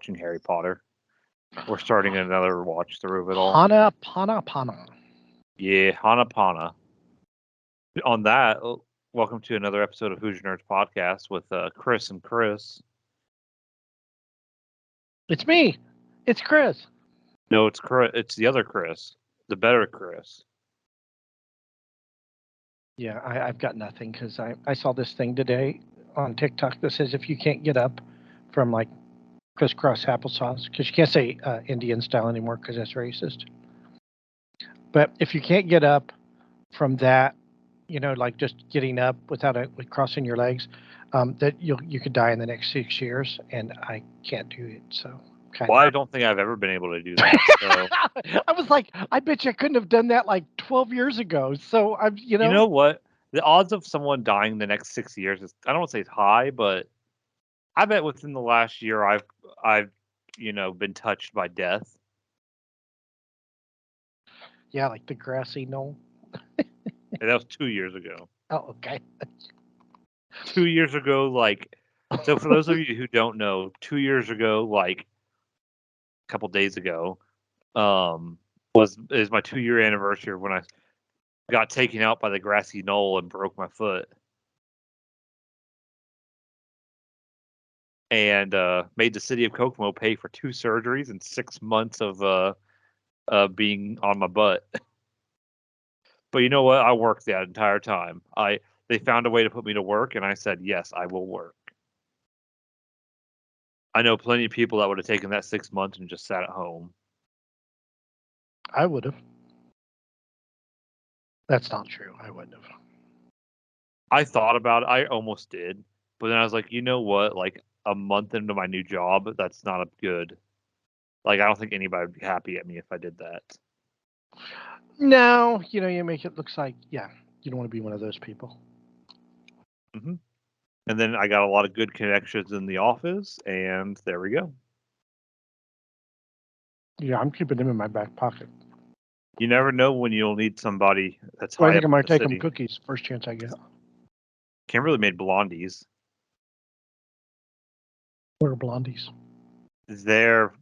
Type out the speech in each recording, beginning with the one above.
watching Harry Potter. We're starting another watch through of it all. Pana. Yeah, Hana Pana. On that, welcome to another episode of Who's Your Nerds podcast with Chris and Chris. It's me. It's Chris. No, it's Chris. It's the other Chris, the better Chris. Yeah, I've got nothing because I saw this thing today on TikTok that says if you can't get up from like crisscross applesauce, because you can't say Indian style anymore because that's racist. But if you can't get up from that, like just getting up without with crossing your legs, that you could die in the next 6 years, and I can't do it. So Well, I don't think I've ever been able to do that. So. I was like, I bet you I couldn't have done that like 12 years ago. So I'm, You know what? The odds of someone dying the next 6 years is, I don't want to say it's high, but I bet within the last year I've been touched by death. Yeah, like the grassy knoll. That was 2 years ago. Oh, okay. 2 years ago, so for those of you who don't know, 2 years ago, like a couple days ago, is my 2-year anniversary when I got taken out by the grassy knoll and broke my foot. And made the city of Kokomo pay for 2 surgeries and 6 months of being on my butt. But you know what? I worked that entire time. They found a way to put me to work, and I said, yes, I will work. I know plenty of people that would have taken that 6 months and just sat at home. I would have. That's not true. I wouldn't have. I thought about it. I almost did. But then I was like, you know what? Like a month into my new job, that's not good. Like, I don't think anybody would be happy at me if I did that. No, you make it look like, yeah, you don't want to be one of those people. Mm-hmm. And then I got a lot of good connections in the office, and there we go. Yeah, I'm keeping them in my back pocket. You never know when you'll need somebody that's Well, high I think up I'm going in to the take them city. cookies first chance I get. Kimberly made blondies. What are blondies? They're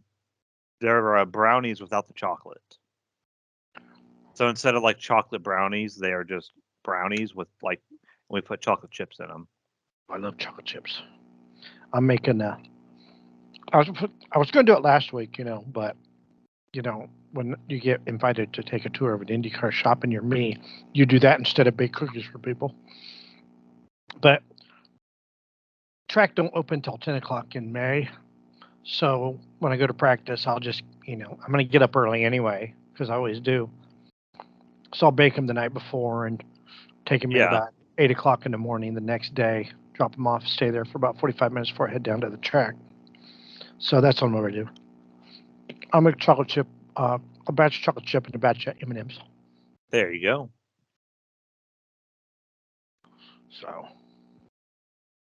brownies without the chocolate. So instead of like chocolate brownies, they are just brownies with we put chocolate chips in them. I love chocolate chips. I'm making I was going to do it last week, but when you get invited to take a tour of an IndyCar shop and you're me, you do that instead of bake cookies for people. But track don't open till 10 o'clock in May. So when I go to practice, I'll just, I'm going to get up early anyway, because I always do. So I'll bake them the night before and take them in about 8 o'clock in the morning the next day, drop them off, stay there for about 45 minutes before I head down to the track. So that's what I'm going to do. I'll make chocolate chip, a batch of chocolate chip and a batch of M&Ms. There you go. So.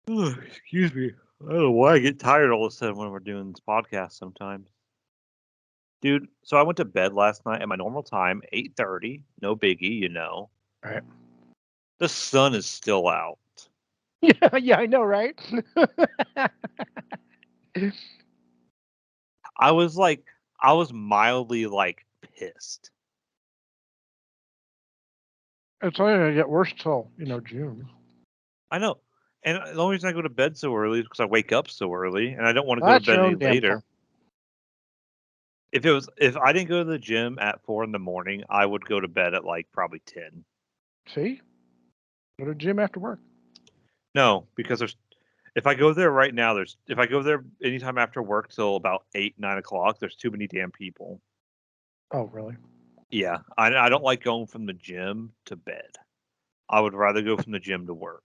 Oh, excuse me. I don't know why I get tired all of a sudden when we're doing this podcast sometimes. Dude, so I went to bed last night at my normal time, 8:30. No biggie, All right. The sun is still out. Yeah, I know, right? I was mildly pissed. It's only going to get worse till, June. I know. And the only reason I go to bed so early is because I wake up so early, and I don't want to go to bed any later. If I didn't go to the gym at 4 in the morning, I would go to bed at probably 10. See? Go to the gym after work. No, because if I go there right now, if I go there anytime after work till about 8, 9 o'clock, there's too many damn people. Oh, really? Yeah, I don't like going from the gym to bed. I would rather go from the gym to work.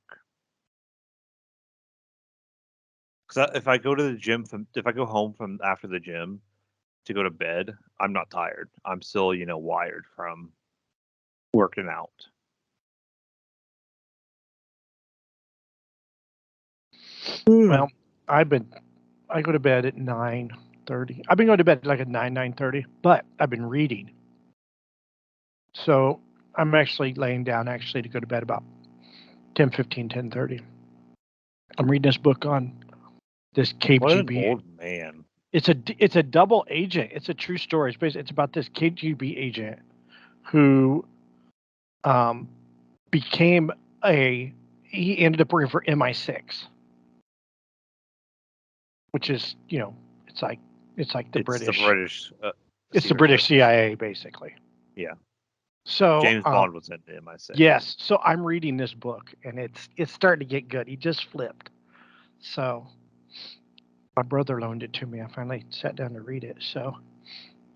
Because if I go to the gym if I go home from after the gym to go to bed, I'm not tired. I'm still, wired from working out. Well, I go to bed at 9:30. I've been going to bed like at 9:30, but I've been reading. So I'm actually laying down to go to bed about 10:15, 10:30. I'm reading this book on this Cape What GB. an old man. It's a double agent. It's a true story. It's about this KGB agent who became he ended up working for MI6, which is it's like the British. The British. It's the British CIA, basically. Yeah. So James Bond was in MI6. Yes. So I'm reading this book, and it's starting to get good. He just flipped. So my brother loaned it to me. I finally sat down to read it. So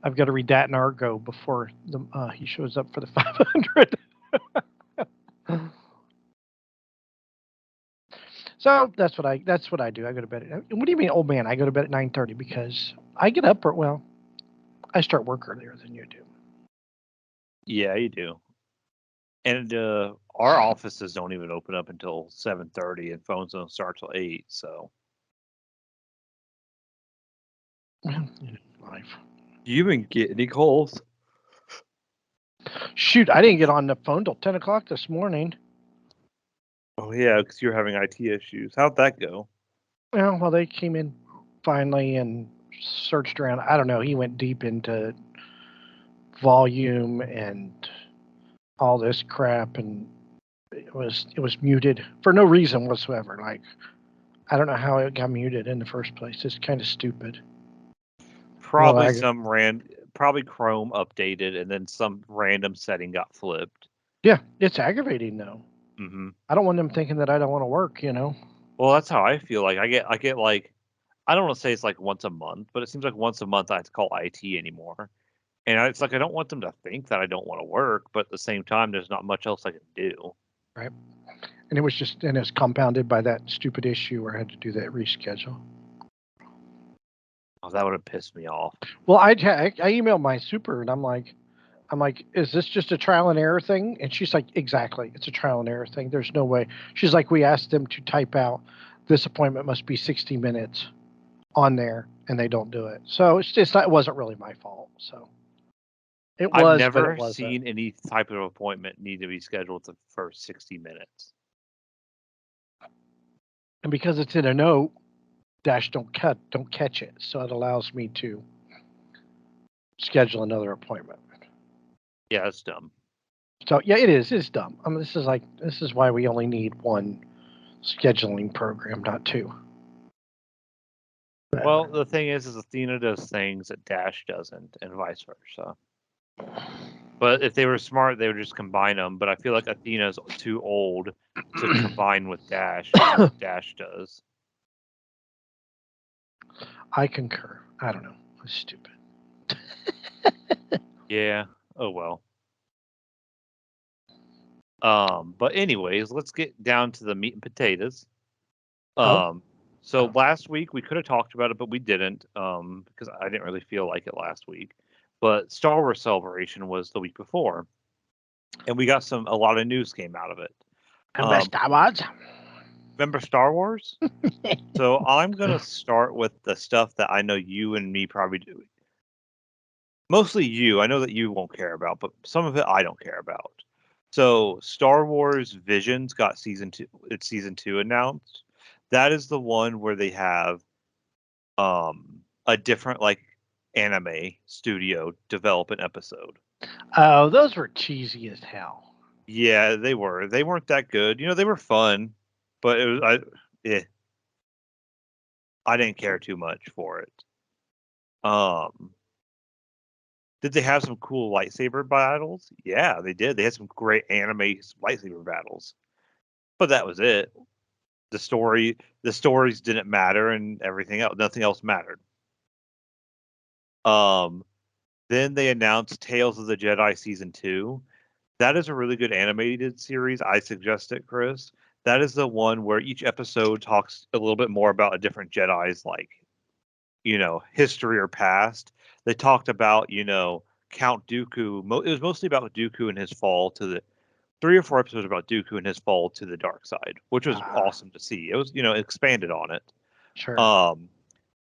I've got to read that in Argo before he shows up for the 500. So that's what I do. I go to bed. What do you mean, old man? I go to bed at 9:30 because I get up. I start work earlier than you do. Yeah, you do. And our offices don't even open up until 7:30, and phones don't start till 8. So, Life. Do you even get any calls? Shoot, I didn't get on the phone till 10 o'clock this morning. Oh yeah, because you're having IT issues. How'd that go? Well, they came in finally and searched around. I don't know. He went deep into volume and all this crap, and it was muted for no reason whatsoever. Like, I don't know how it got muted in the first place. It's kind of stupid. Probably probably Chrome updated, and then some random setting got flipped. Yeah, it's aggravating though. Mm-hmm. I don't want them thinking that I don't want to work. Well, that's how I feel. Like I get like, I don't want to say it's like once a month, but it seems like once a month I have to call IT anymore. And it's like I don't want them to think that I don't want to work, but at the same time, there's not much else I can do. Right. And it's compounded by that stupid issue where I had to do that reschedule. Oh, that would have pissed me off. Well, I emailed my super and I'm like, is this just a trial and error thing? And she's like, exactly. It's a trial and error thing. There's no way. She's like, we asked them to type out this appointment must be 60 minutes on there, and they don't do it. So it wasn't really my fault. So it was. I've never but seen any type of appointment need to be scheduled for 60 minutes. And because it's in a note, Dash don't catch it. So it allows me to schedule another appointment. Yeah, that's dumb. So yeah, it is. It's dumb. I mean, this is why we only need one scheduling program, not two. Well, the thing is Athena does things that Dash doesn't, and vice versa. But if they were smart, they would just combine them. But I feel like Athena's too old to combine with Dash, what Dash does. I concur. I don't know. It's stupid. Yeah. Oh well. But anyways, let's get down to the meat and potatoes. So last week we could have talked about it, but we didn't, because I didn't really feel like it last week. But Star Wars Celebration was the week before, and we got a lot of news came out of it. Star Wars? Remember Star Wars? So I'm gonna start with the stuff that I know you and me probably do. Mostly you. I know that you won't care about, but some of it I don't care about. So Star Wars Visions got season 2. It's season 2 announced. That is the one where they have a different anime studio develop an episode. Oh, those were cheesy as hell. Yeah, they were. They weren't that good. They were fun, but it was I didn't care too much for it. Did they have some cool lightsaber battles? Yeah, they did. They had some great anime lightsaber battles. But that was it. The stories didn't matter, and everything else, nothing else mattered. Then they announced Tales of the Jedi season 2. That is a really good animated series. I suggest it, Chris. That is the one where each episode talks a little bit more about a different Jedi's history or past. They talked about, Count Dooku. It was mostly about Dooku and his fall to the 3 or 4 episodes about Dooku and his fall to the dark side, which was awesome to see. It was, expanded on it. Sure.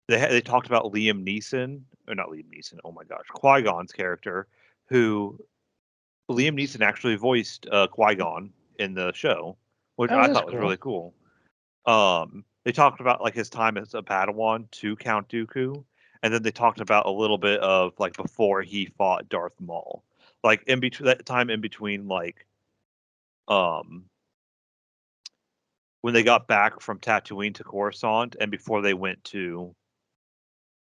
They talked about Liam Neeson, or not Liam Neeson. Oh my gosh, Qui-Gon's character, who Liam Neeson actually voiced Qui-Gon in the show, which I thought was really cool. They talked about his time as a Padawan to Count Dooku, and then they talked about a little bit of like before he fought Darth Maul, like in between that time in between like um when they got back from Tatooine to Coruscant and before they went to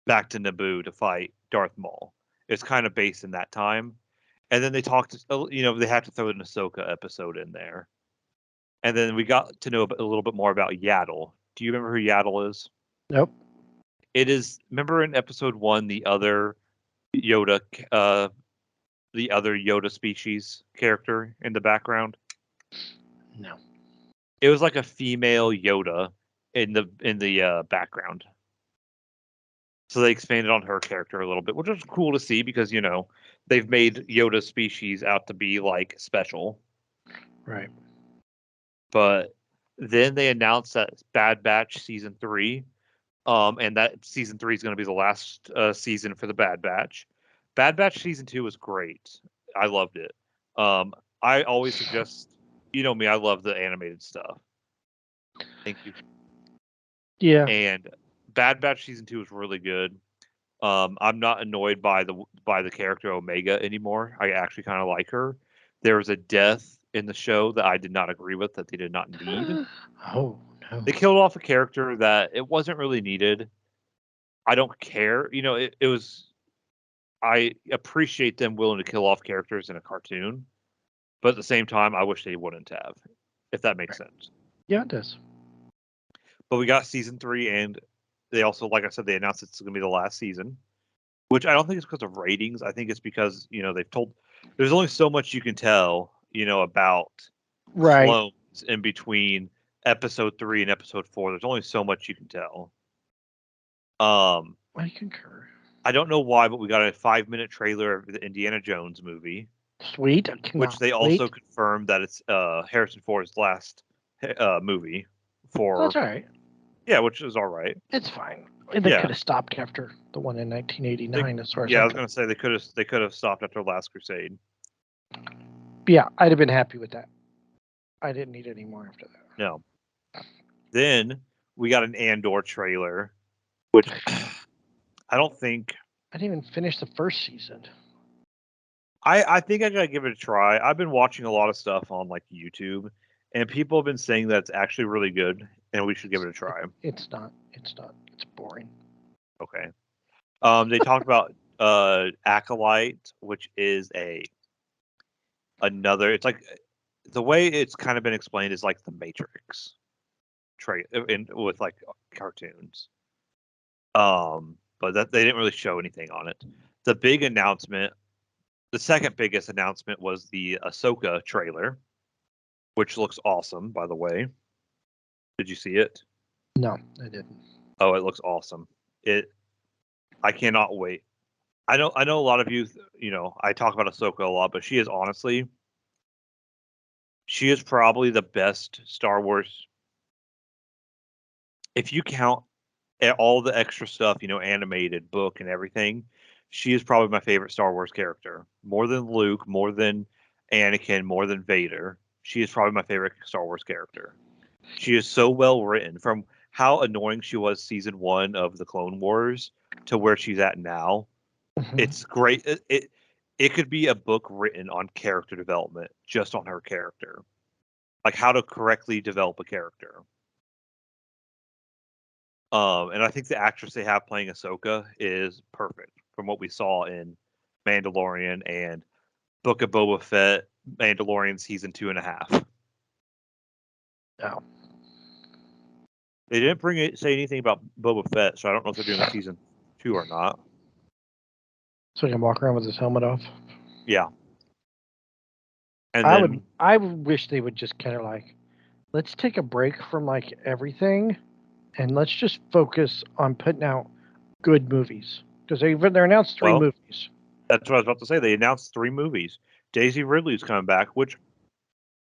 back to Naboo to fight Darth Maul. It's kind of based in that time. And then they talked, they had to throw an Ahsoka episode in there. And then we got to know a little bit more about Yaddle. Do you remember who Yaddle is? Nope. It is. Remember in episode 1, Yoda, uh, the other Yoda species character in the background. No. It was like a female Yoda in the background. So they expanded on her character a little bit, which was cool to see because they've made Yoda species out to be like special. Right. But then they announced that Bad Batch season 3, and that season 3 is going to be the last season for the Bad Batch. Bad Batch season 2 was great. I loved it. I always suggest, you know me, I love the animated stuff. Thank you. Yeah. And Bad Batch season 2 was really good. I'm not annoyed by the character Omega anymore. I actually kind of like her. There was a death in the show that I did not agree with, that they did not need. Oh no. They killed off a character that it wasn't really needed. I don't care. It was. I appreciate them willing to kill off characters in a cartoon, but at the same time, I wish they wouldn't have, if that makes sense. Yeah, it does. But we got season 3, and they also, like I said, they announced it's going to be the last season, which I don't think it's because of ratings. I think it's because they've told. There's only so much you can tell, about Right. clones in between episode 3 and episode 4. There's only so much you can tell. I concur. I don't know why, but we got a 5-minute trailer of the Indiana Jones movie. Sweet. Which they also confirmed that it's Harrison Ford's last movie for. That's all right. Yeah, which is all right. It's fine. They could have stopped after the one in 1989. As far as I was going to say they could have stopped after Last Crusade. Yeah, I'd have been happy with that. I didn't need any more after that. No. Then we got an Andor trailer, which I don't think. I didn't even finish the first season. I think I gotta give it a try. I've been watching a lot of stuff on like YouTube, and people have been saying that it's actually really good, and we should give it a try. It's not. It's boring. Okay. They talked about Acolyte, which is another. It's like the way it's kind of been explained is like the Matrix, with like cartoons. But that they didn't really show anything on it. The big announcement, the second biggest announcement, was the Ahsoka trailer, which looks awesome, by the way. Did you see it? No, I didn't. Oh, it looks awesome. I cannot wait. I know a lot of you, I talk about Ahsoka a lot, but she is probably the best Star Wars. If you count all the extra stuff, animated, book, and everything, she is probably my favorite Star Wars character. More than Luke, more than Anakin, more than Vader. She is probably my favorite Star Wars character. She is so well written, from how annoying she was season 1 of the Clone Wars to where she's at now. Mm-hmm. It's great. It could be a book written on character development, just on her character, like how to correctly develop a character. And I think the actress they have playing Ahsoka is perfect from what we saw in Mandalorian and Book of Boba Fett, Mandalorian season 2.5. No. They didn't say anything about Boba Fett, so I don't know if they're doing a season 2 or not. So he can walk around with his helmet off? Yeah. And I would wish they would just kind of like, let's take a break from like everything, and let's just focus on putting out good movies, because they announced 3 movies. That's what I was about to say. They announced 3 movies. Daisy Ridley's coming back, which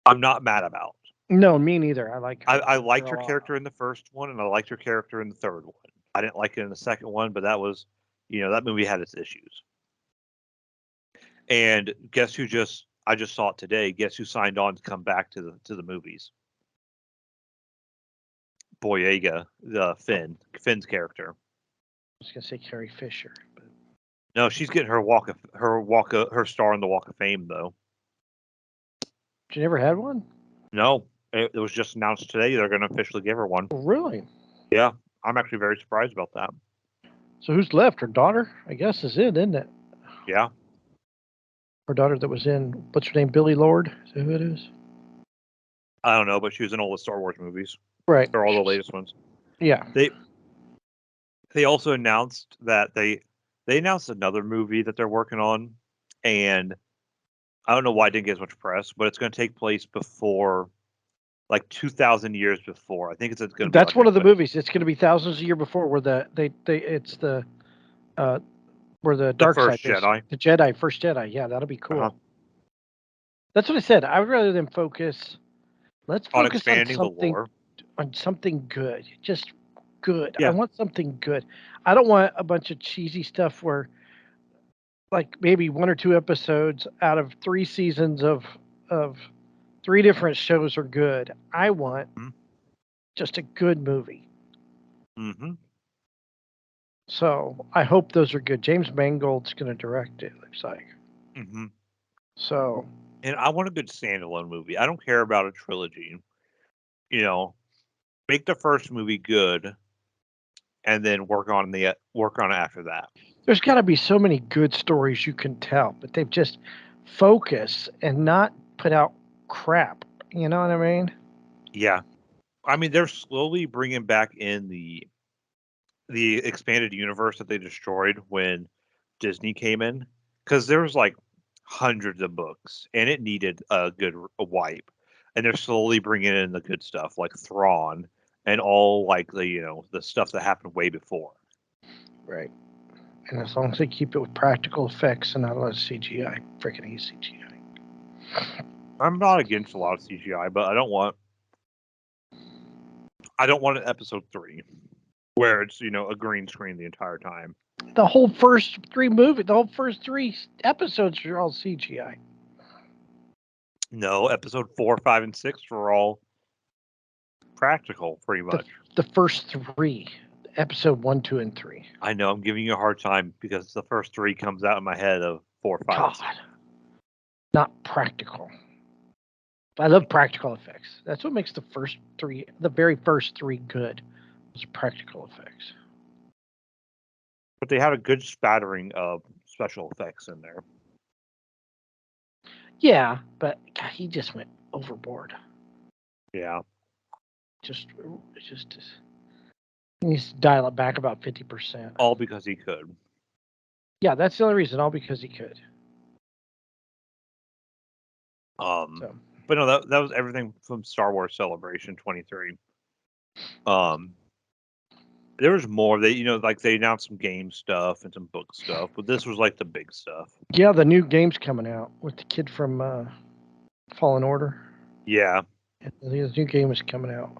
I'm not mad about. No, me neither. I liked her character in the first one, and I liked her character in the third one. I didn't like it in the second one, but that was, that movie had its issues. And guess who I just saw it today. Guess who signed on to come back to the movies? Boyega, Finn's character. was gonna say Carrie Fisher, but No, she's getting her star on the Walk of Fame though. she never had one. No, it was just announced today. They're going to officially give her one. Really? Yeah, I'm actually very surprised about that. So who's left? Her daughter, I guess, is it, isn't it? Yeah. Her daughter that was in, what's her name, Billy Lord? Is that who it is? I don't know, but she was in all the Star Wars movies. Right. They're all the latest ones. Yeah. They also announced that they announced another movie that they're working on, and I don't know why it didn't get as much press, but it's going to take place before, like 2,000 years before. I think it's going to be. That's like one of the movies. It's going to be thousands of years before where it's the where the dark first side is. Jedi. The Jedi, first Jedi. Yeah, that'll be cool. Uh-huh. That's what I said. I would rather than focus. Let's focus on expanding the lore. On something good. Just good. Yeah. I want something good. I don't want a bunch of cheesy stuff where, like, maybe 1 or 2 episodes out of 3 seasons of 3 different shows are good. I want just a good movie. Mm-hmm. So I hope those are good. James Mangold's going to direct it, looks like. Mm-hmm. So. And I want a good standalone movie. I don't care about a trilogy. You know, make the first movie good, and then work on it after that. There's got to be so many good stories you can tell, but they've just focused and not put out crap. You know what I mean? Yeah, I mean they're slowly bringing back in the expanded universe that they destroyed when Disney came in, because there was like hundreds of books and it needed a wipe, and they're slowly bringing in the good stuff like Thrawn and all like the stuff that happened way before. Right. And as long as they keep it with practical effects and not a lot of CGI, freaking hate CGI. I'm not against a lot of CGI, but I don't want an episode 3 where it's a green screen the entire time. The whole first 3 episodes are all CGI. No, episode 4, 5, and 6 were all practical, pretty much. The first 3, episode 1, 2, and 3. I know I'm giving you a hard time because the first 3 comes out in my head of 4, 5, and 6. Not practical. I love practical effects. That's what makes the very first 3 good. Was practical effects. But they had a good spattering of special effects in there. Yeah, but God, he just went overboard. Yeah. Just he needs to dial it back about 50%. All because he could. Yeah, that's the only reason. All because he could. But no, that was everything from Star Wars Celebration 23. There was more. They they announced some game stuff and some book stuff, but this was like the big stuff. Yeah, the new game's coming out with the kid from Fallen Order. Yeah. The new game is coming out.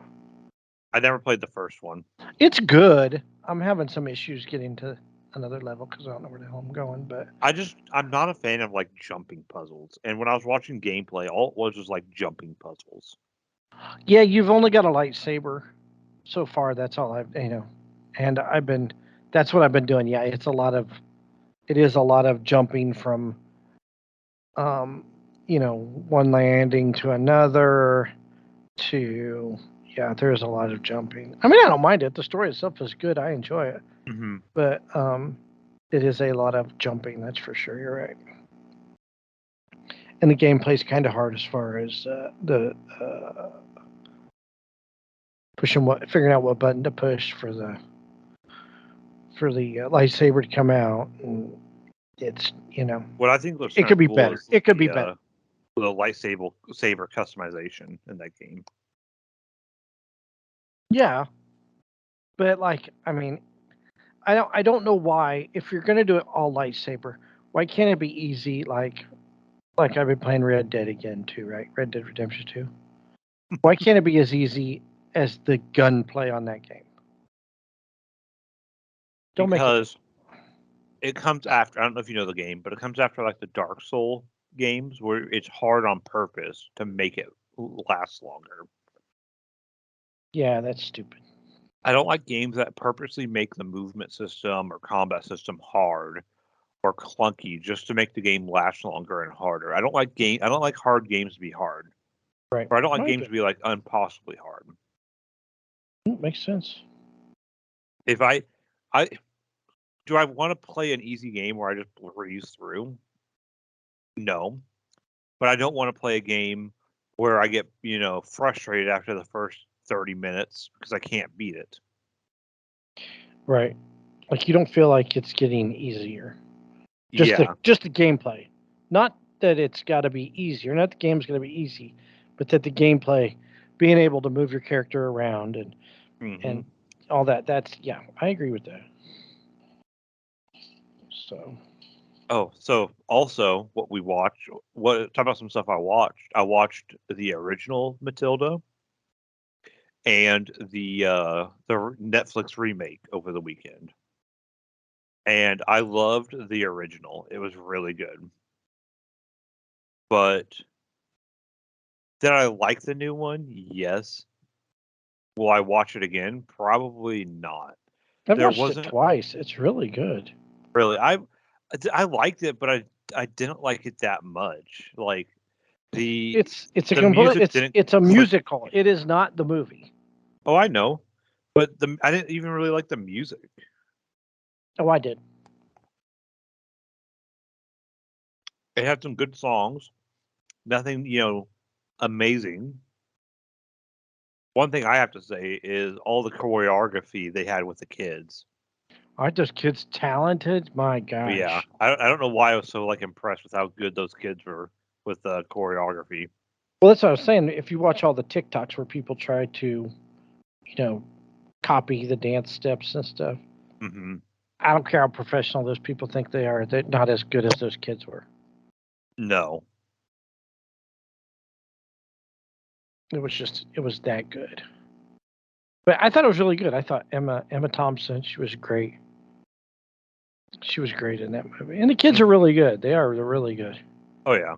I never played the first one. It's good. I'm having some issues getting to another level because I don't know where the hell I'm going, but I'm not a fan of like jumping puzzles. And when I was watching gameplay, all it was like jumping puzzles. Yeah, you've only got a lightsaber so far. That's all I've and that's what I've been doing. Yeah, it is a lot of jumping from one landing to another to there's a lot of jumping. I mean, I don't mind it. The story itself is good. I enjoy it. Mm-hmm. But it is a lot of jumping, that's for sure. You're right. And the gameplay's kind of hard as far as figuring out what button to push for the lightsaber to come out. And it's what I think looks it could be better. It could be better. The lightsaber customization in that game. Yeah, but I mean, I don't know why, if you're gonna do it all lightsaber, why can't it be easy like I've been playing Red Dead again too, right? Red Dead Redemption 2. Why can't it be as easy as the gunplay on that game? Because it comes after, I don't know if you know the game, but it comes after like the Dark Soul games where it's hard on purpose to make it last longer. Yeah, that's stupid. I don't like games that purposely make the movement system or combat system hard or clunky just to make the game last longer and harder. I don't like hard games to be hard. Right. Or I don't like I games get to be like impossibly hard. it. Makes sense. If I do I want to play an easy game where I just breeze through? No. But I don't want to play a game where I get, frustrated after the first 30 minutes because I can't beat it. Right. Like you don't feel like it's getting easier. Just Yeah. the gameplay. Not that it's got to be easier. Not the game's going to be easy, but that the gameplay, being able to move your character around and Mm-hmm. all that. Yeah, I agree with that. So. Oh, so also what we watched, talk about some stuff I watched. I watched the original Matilda and the Netflix remake over the weekend. And I loved the original. It was really good. But did I like the new one? Yes. Will I watch it again? Probably not. I've There watched it wasn't twice. It's really good. really. I liked it, but I didn't like it that much. Like It's a the complete. music didn't It's a click. musical. It is not the movie. Oh, I know, but I didn't even really like the music. Oh, I did. It had some good songs, nothing amazing. One thing I have to say is all the choreography they had with the kids. Aren't those kids talented? My But yeah, gosh. I don't know why I was so impressed with how good those kids were with the choreography. Well, that's what I was saying. If you watch all the TikToks where people try to, copy the dance steps and stuff, Hmm. I don't care how professional those people think they are. They're not as good as those kids were. No. It was that good. But I thought it was really good. I thought Emma Thompson, she was great. She was great in that movie. And the kids are really good. They're really good. Oh yeah.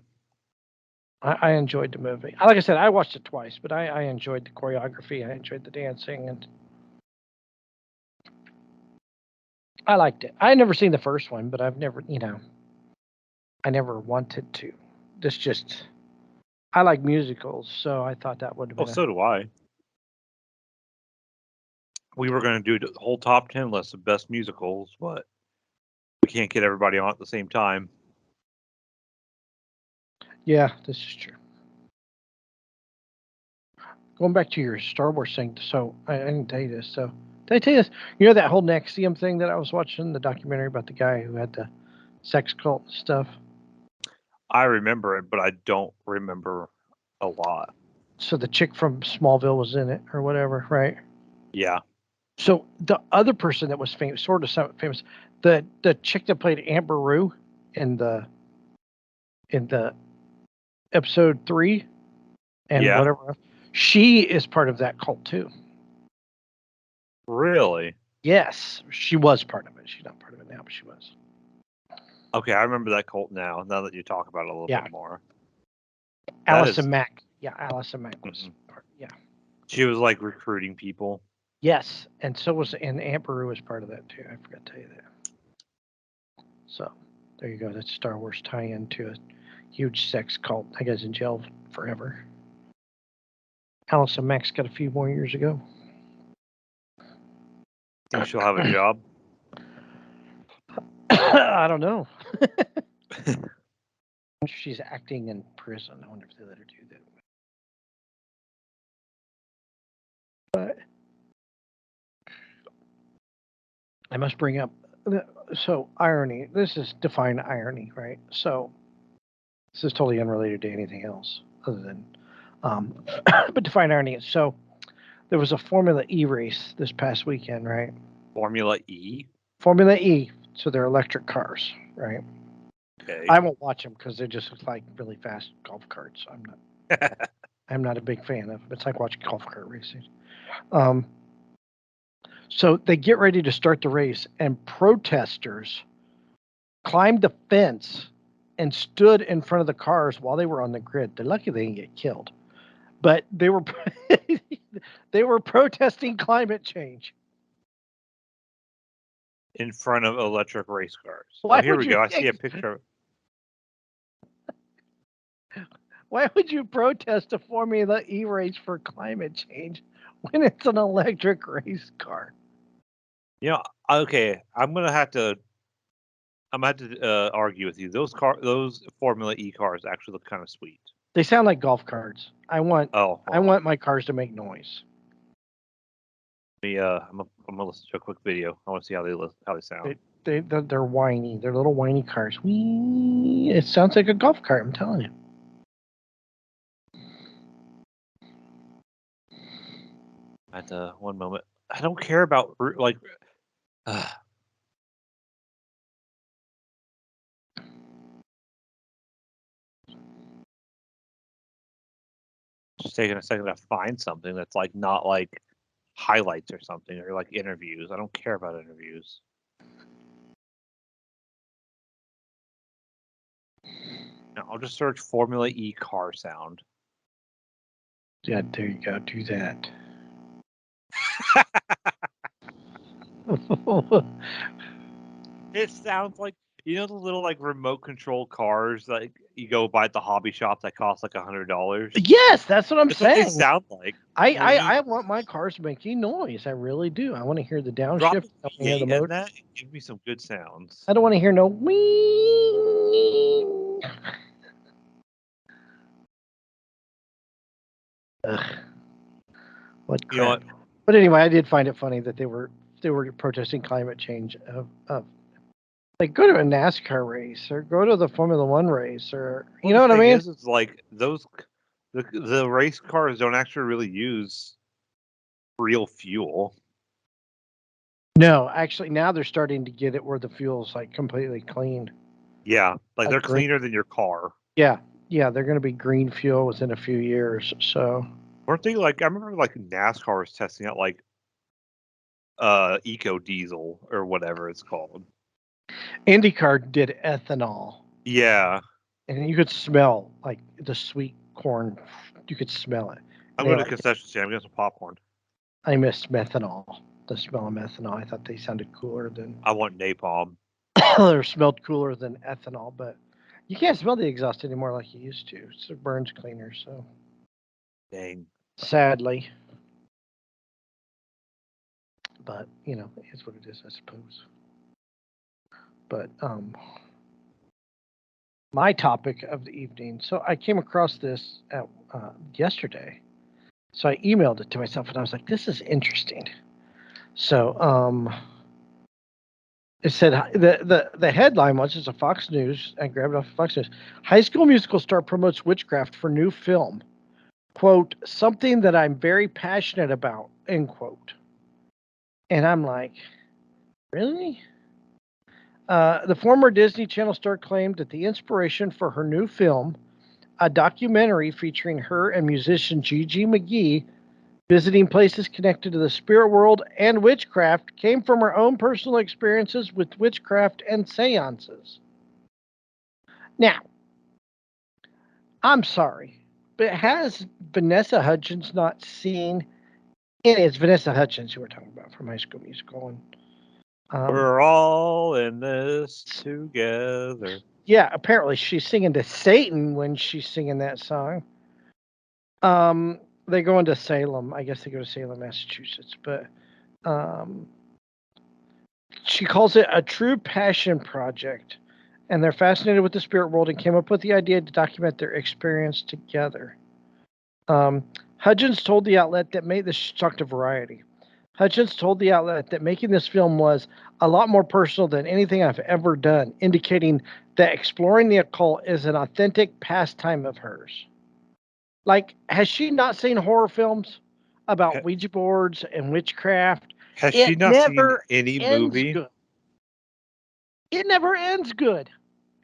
I enjoyed the movie. Like I said, I watched it twice, but I enjoyed the choreography. I enjoyed the dancing, and I liked it. I had never seen the first one, but I've never, I never wanted to. I like musicals, so I thought that would have Oh, been so do I. We were going to do the whole top 10 list of best musicals, but we can't get everybody on at the same time. Yeah, this is true. Going back to your Star Wars thing, so I didn't tell you this. So did I tell you this? You know that whole Nexium thing that I was watching, the documentary about the guy who had the sex cult stuff? I remember it, but I don't remember a lot. So the chick from Smallville was in it or whatever, right? Yeah. So the other person that was famous, sort of famous, the chick that played Amber Rue in the episode 3 and Yeah. whatever, she is part of that cult too. Really? Yes, she was part of it. She's not part of it now, but she was. Okay, I remember that cult now that you talk about it a little Yeah. bit more. Allison Mack. Yeah, Allison Mack was part. Yeah. She was recruiting people. Yes, and so was Amber Rue was part of that too. I forgot to tell you that. So there you go. That's Star Wars tie-in to a huge sex cult. That guy's in jail forever. Allison Mack's got a few more years ago. Think she'll have a job? I don't know. She's acting in prison. I wonder if they let her do that. But I must bring up irony. This is define irony, right? So this is totally unrelated to anything else other than, but define irony. So there was a Formula E race this past weekend, right? Formula E? Formula E. So they're electric cars, right? Okay. I won't watch them because they just look like really fast golf carts. I'm not a big fan of them. It's like watching golf cart racing. So they get ready to start the race, and protesters climbed the fence and stood in front of the cars while they were on the grid. They're lucky they didn't get killed, but they were They were protesting climate change. In front of electric race cars. Why Here would we you go. I see a picture. Why would you protest a Formula E race for climate change when it's an electric race car? Okay, I'm gonna have to argue with you. Those Formula E cars actually look kind of sweet. They sound like golf carts. I want Oh, my cars to make noise. I'm gonna listen to a quick video. I want to see how they sound. They're whiny. They're little whiny cars. Whee! It sounds like a golf cart. I'm telling you. At one moment, I don't care about like. Just taking a second to find something that's like not like highlights or something or like interviews. I don't care about interviews. No, I'll just search Formula E car sound. Yeah, there you go. Do that. It sounds like the little like remote control cars that you go buy at the hobby shop that cost like $100. Yes, that's what I'm That's saying. what they sound like. I want my cars making noise. I really do. I want to hear the downshift. I want to hear the motor. That give me some good sounds. I don't want to hear no wee. Ugh. What crap. You know what? But anyway, I did find it funny that they were protesting climate change of like go to a NASCAR race or go to the Formula One race or you know what I mean? It's like the race cars don't actually really use real fuel. No, actually now they're starting to get it where the fuel's like completely clean. Yeah, like they're cleaner than your car. Yeah, they're going to be green fuel within a few years. So weren't they like? I remember like NASCAR was testing out like eco diesel or whatever it's called. IndyCar did ethanol. Yeah, and you could smell like the sweet corn. You could smell it. I'm going to concession stand. I'm getting some popcorn. I missed methanol. The smell of methanol. I thought they sounded cooler than. I want napalm. Or smelled cooler than ethanol, but you can't smell the exhaust anymore like you used to. It burns cleaner, so. Dang. Sadly. But, it's what it is, I suppose. But, my topic of the evening. So I came across this yesterday. So I emailed it to myself and I was like, this is interesting. So, it said the headline was, it's a Fox News. I grabbed it off of Fox News. High School Musical star promotes witchcraft for new film. Quote, something that I'm very passionate about, end quote. And I'm like, really? The former Disney Channel star claimed that the inspiration for her new film, a documentary featuring her and musician Gigi McGee, visiting places connected to the spirit world and witchcraft, came from her own personal experiences with witchcraft and seances. Now, I'm sorry, but has Vanessa Hudgens not seen? And it's Vanessa Hudgens who we're talking about from High School Musical. And we're all in this together. Yeah, apparently she's singing to Satan when she's singing that song. They go into Salem. I guess they go to Salem, Massachusetts. But she calls it a true passion project. And they're fascinated with the spirit world and came up with the idea to document their experience together. Hudgens told the outlet that made this talk to Variety. Hudgens told the outlet that making this film was a lot more personal than anything I've ever done, indicating that exploring the occult is an authentic pastime of hers. Like, has she not seen horror films about Ouija boards and witchcraft? Has she not seen any movie? Good. It never ends good.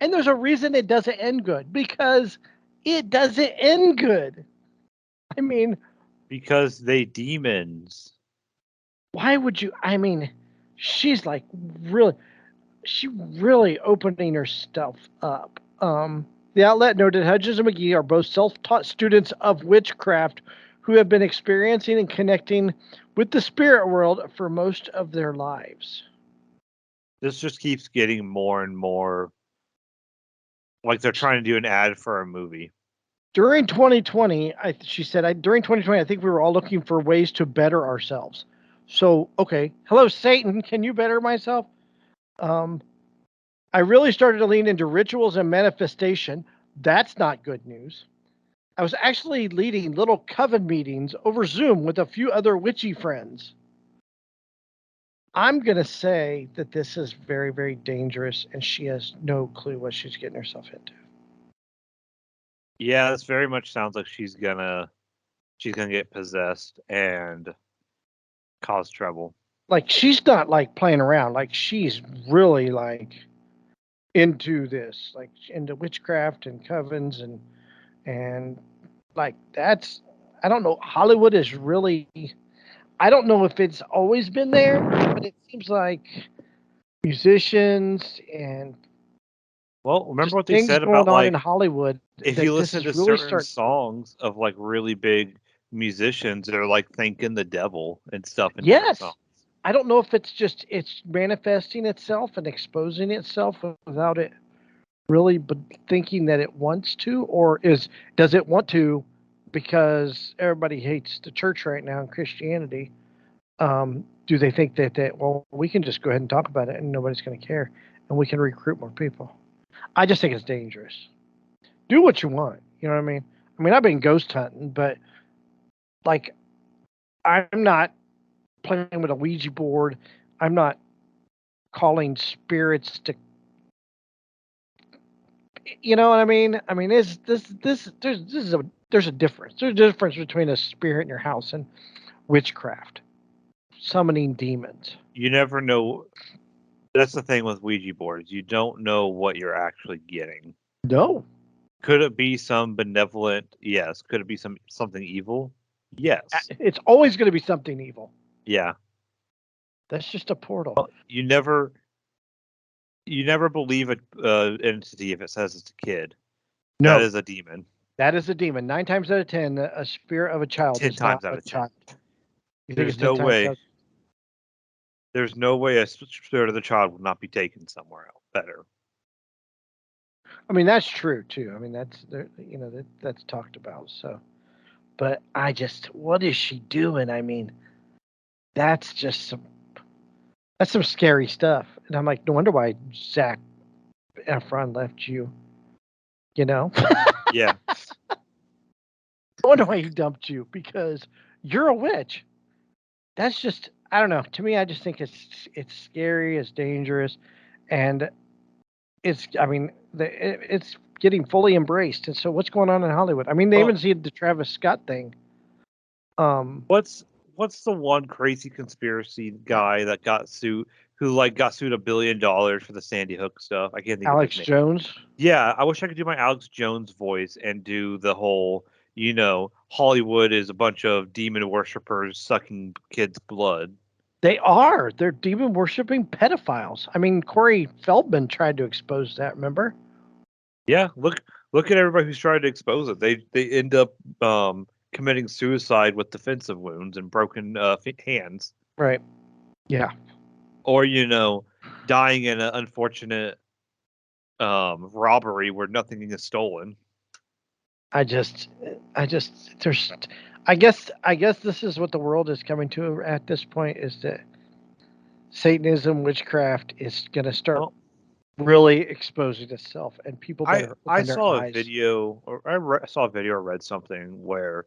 And there's a reason it doesn't end good, because it doesn't end good. I mean, because they demons. Why would you? I mean, she's like really opening her stuff up. The outlet noted Hudgens and McGee are both self-taught students of witchcraft who have been experiencing and connecting with the spirit world for most of their lives. This just keeps getting more and more like they're trying to do an ad for a movie. During 2020, she said, during 2020, I think we were all looking for ways to better ourselves. So, okay, hello, Satan, can you better myself? I really started to lean into rituals and manifestation. That's not good news. I was actually leading little coven meetings over Zoom with a few other witchy friends. I'm going to say that this is very, very dangerous, and she has no clue what she's getting herself into. Yeah, this very much sounds like she's gonna get possessed and cause trouble. Like, she's not like playing around. Like, she's really like into this, like into witchcraft and covens and like that's, I don't know. Hollywood is really, I don't know if it's always been there, but it seems like musicians and Well, remember what they things said going about on in like Hollywood if you that this listen is to really certain starting. songs of like really big musicians, they're like thanking the devil and stuff in different Yes, songs. I don't know if it's manifesting itself and exposing itself without it really but thinking that it wants to, or does it want to because everybody hates the church right now and Christianity. Do they think that well, we can just go ahead and talk about it and nobody's going to care and we can recruit more people? I just think it's dangerous. Do what you want, you know what I mean? I mean, I've been ghost hunting, but like, I'm not playing with a Ouija board. I'm not calling spirits to, you know what I mean? I mean, is there's a difference. There's a difference between a spirit in your house and witchcraft, summoning demons. You never know. That's the thing with Ouija boards. You don't know what you're actually getting. No, Could it be some benevolent? Yes. Could it be something evil? Yes. it's always going to be something evil. Yeah. That's just a portal. You never believe an entity if it says it's a kid. No, That is a demon. that is a demon. 9 times out of 10, a spirit of a child 10 is not times out a of 10. child. You think There's it's 10 no times way. out? There's no way a spirit of the child will not be taken somewhere else better. I mean, that's true too. I mean, that's talked about. So, but I just, what is she doing? I mean, that's just that's some scary stuff. And I'm like, no wonder why Zac Efron left you. You know, Yeah. no wonder why he dumped you, because you're a witch. That's just, I don't know. To me, I just think it's scary, it's dangerous, and it's, I mean, it's getting fully embraced. And so, what's going on in Hollywood? I mean, they even see the Travis Scott thing. What's the one crazy conspiracy guy that got sued who like got sued $1 billion for the Sandy Hook stuff? I can't think of his Alex name. Jones. Yeah, I wish I could do my Alex Jones voice and do the whole, Hollywood is a bunch of demon worshippers sucking kids' blood. They're demon worshipping pedophiles. I mean, Corey Feldman tried to expose that. Remember? Yeah, look at everybody who's trying to expose it. They end up committing suicide with defensive wounds and broken hands. Right. Yeah. Or dying in an unfortunate robbery where nothing is stolen. I just there's, I guess this is what the world is coming to at this point, is that Satanism, witchcraft is going to start really exposing itself, and people better I open their saw eyes. a video, or I saw a video or read something where,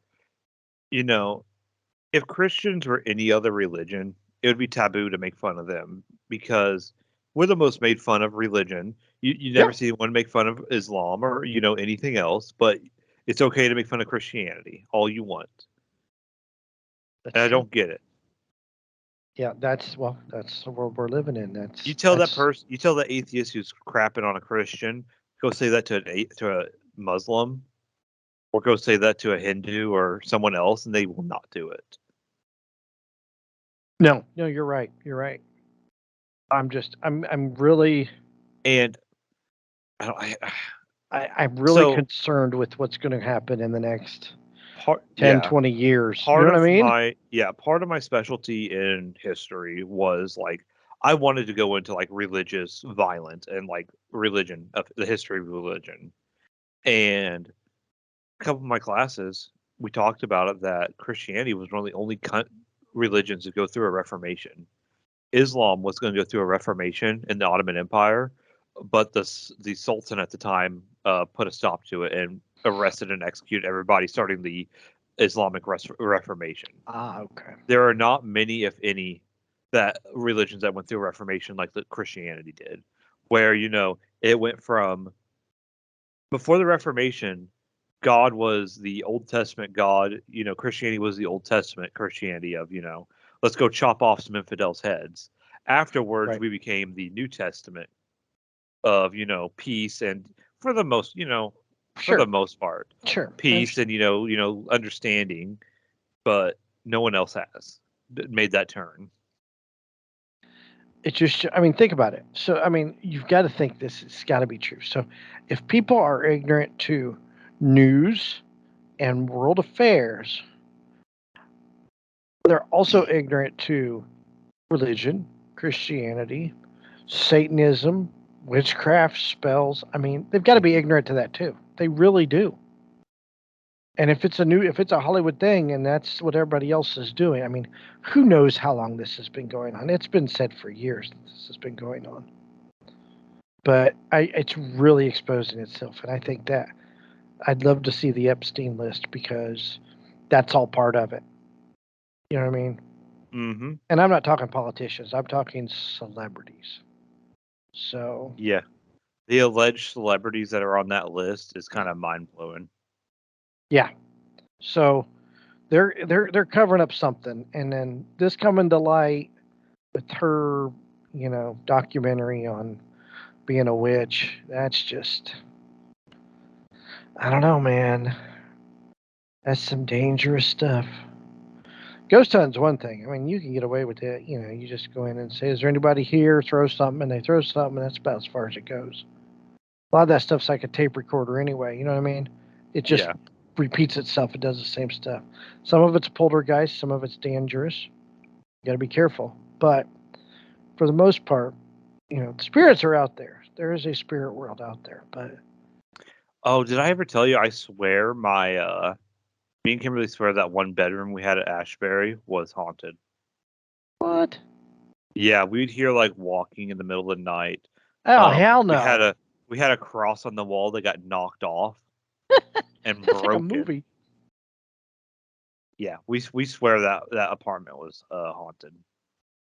if Christians were any other religion, it would be taboo to make fun of them because we're the most made fun of religion. You never see anyone make fun of Islam or anything else, but it's okay to make fun of Christianity all you want. And I don't get it. Yeah, that's the world we're living in. You tell that atheist who's crapping on a Christian, go say that to a Muslim, or go say that to a Hindu or someone else, and they will not do it. No, you're right. You're right. I'm really, and I'm really concerned with what's going to happen in the next. 10, 20 years. You know what I mean? Part of my specialty in history was like I wanted to go into like religious violence and like religion, the history of religion. And a couple of my classes, we talked about it that Christianity was one of the only religions to go through a reformation. Islam was going to go through a reformation in the Ottoman Empire, but the Sultan at the time put a stop to it and arrested and executed everybody, starting the Islamic Reformation. Okay. There are not many, if any, that religions that went through a Reformation like the Christianity did, where it went from before the Reformation, God was the Old Testament God. Christianity was the Old Testament Christianity of let's go chop off some infidels' heads. Afterwards, Right. we became the New Testament of peace and for the most for the most part peace and understanding, but no one else has made that turn. It just, I mean, think about it. So, I mean, you've got to think this has got to be true. So, if people are ignorant to news and world affairs, they're also ignorant to religion, Christianity, Satanism, witchcraft, spells. I mean, they've got to be ignorant to that too. They really do. And if it's a Hollywood thing and that's what everybody else is doing, I mean, who knows how long this has been going on? It's been said for years that this has been going on. But it's really exposing itself. And I think that I'd love to see the Epstein list because that's all part of it. You know what I mean? Mm-hmm. And I'm not talking politicians. I'm talking celebrities. So yeah, the alleged celebrities that are on that list is kind of mind-blowing. Yeah. So they're covering up something, and then this coming to light with her, documentary on being a witch. That's just, I don't know, man. That's some dangerous stuff. Ghost hunting's one thing. I mean, you can get away with it. You just go in and say, "Is there anybody here?" Throw something, and they throw something, and that's about as far as it goes. A lot of that stuff's like a tape recorder anyway. You know what I mean? It just repeats itself. It does the same stuff. Some of it's poltergeist. Some of it's dangerous. You got to be careful. But for the most part, the spirits are out there. There is a spirit world out there. But oh, did I ever tell you? I swear me and Kimberly swear that one bedroom we had at Ashbury was haunted. What? Yeah, we'd hear like walking in the middle of the night. Oh, hell no. We had a cross on the wall that got knocked off and That's broken. like a movie. Yeah, we swear that apartment was haunted.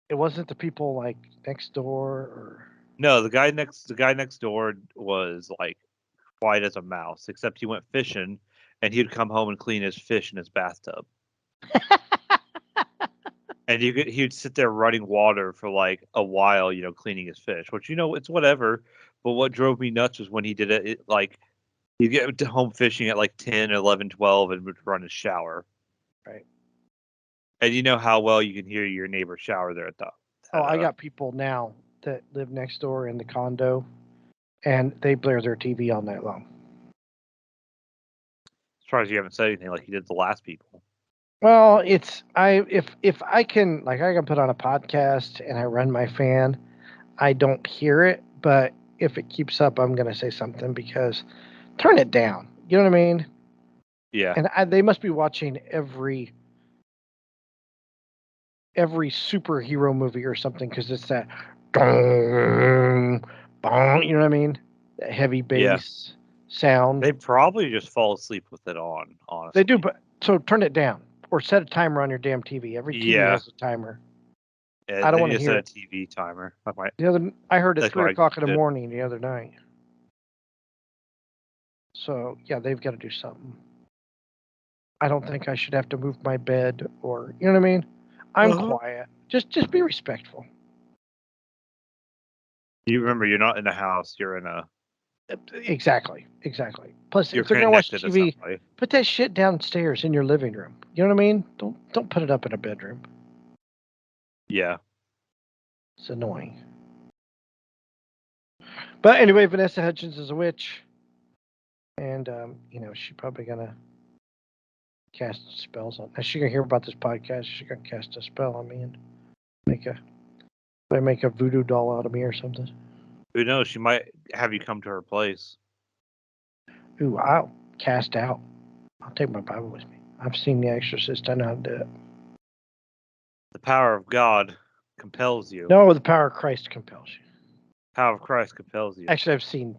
It wasn't the people like next door or No, the guy next door was like quiet as a mouse, except he went fishing and he'd come home and clean his fish in his bathtub. And he'd sit there running water for like a while, cleaning his fish, which it's whatever. But what drove me nuts was when he did it like you get home fishing at like 10, 11, 12 and would run his shower. Right. And you know how well you can hear your neighbor shower there at the. I got people now that live next door in the condo, and they blare their TV all night long. As far as you haven't said anything like you did the last people. Well, if I can put on a podcast and I run my fan, I don't hear it, but if it keeps up, I'm gonna say something because turn it down. You know what I mean? Yeah. And they must be watching every superhero movie or something because it's that, dong, bong, you know what I mean? That heavy bass sound. They probably just fall asleep with it on, honestly. They do, but so turn it down or set a timer on your damn TV. Every TV has a timer. Yeah, I don't want to hear it. A TV timer. I heard it 3 o'clock in the morning the other night. So yeah, they've got to do something. I don't think I should have to move my bed or you know what I mean. I'm quiet. Just be respectful. You remember, you're not in a house. You're in a. Exactly. Plus, you're if they're gonna watch TV, put that shit downstairs in your living room. You know what I mean? Don't put it up in a bedroom. Yeah. It's annoying. But anyway, Vanessa Hudgens is a witch, and she's probably gonna cast spells on. Is she gonna hear about this podcast? She's gonna cast a spell on me and make a voodoo doll out of me or something. Who knows? She might have you come to her place. Ooh, I'll cast out. I'll take my Bible with me. I've seen The Exorcist. I know how to do it. The power of God compels you. No, the power of Christ compels you. Power of Christ compels you. Actually, I've seen.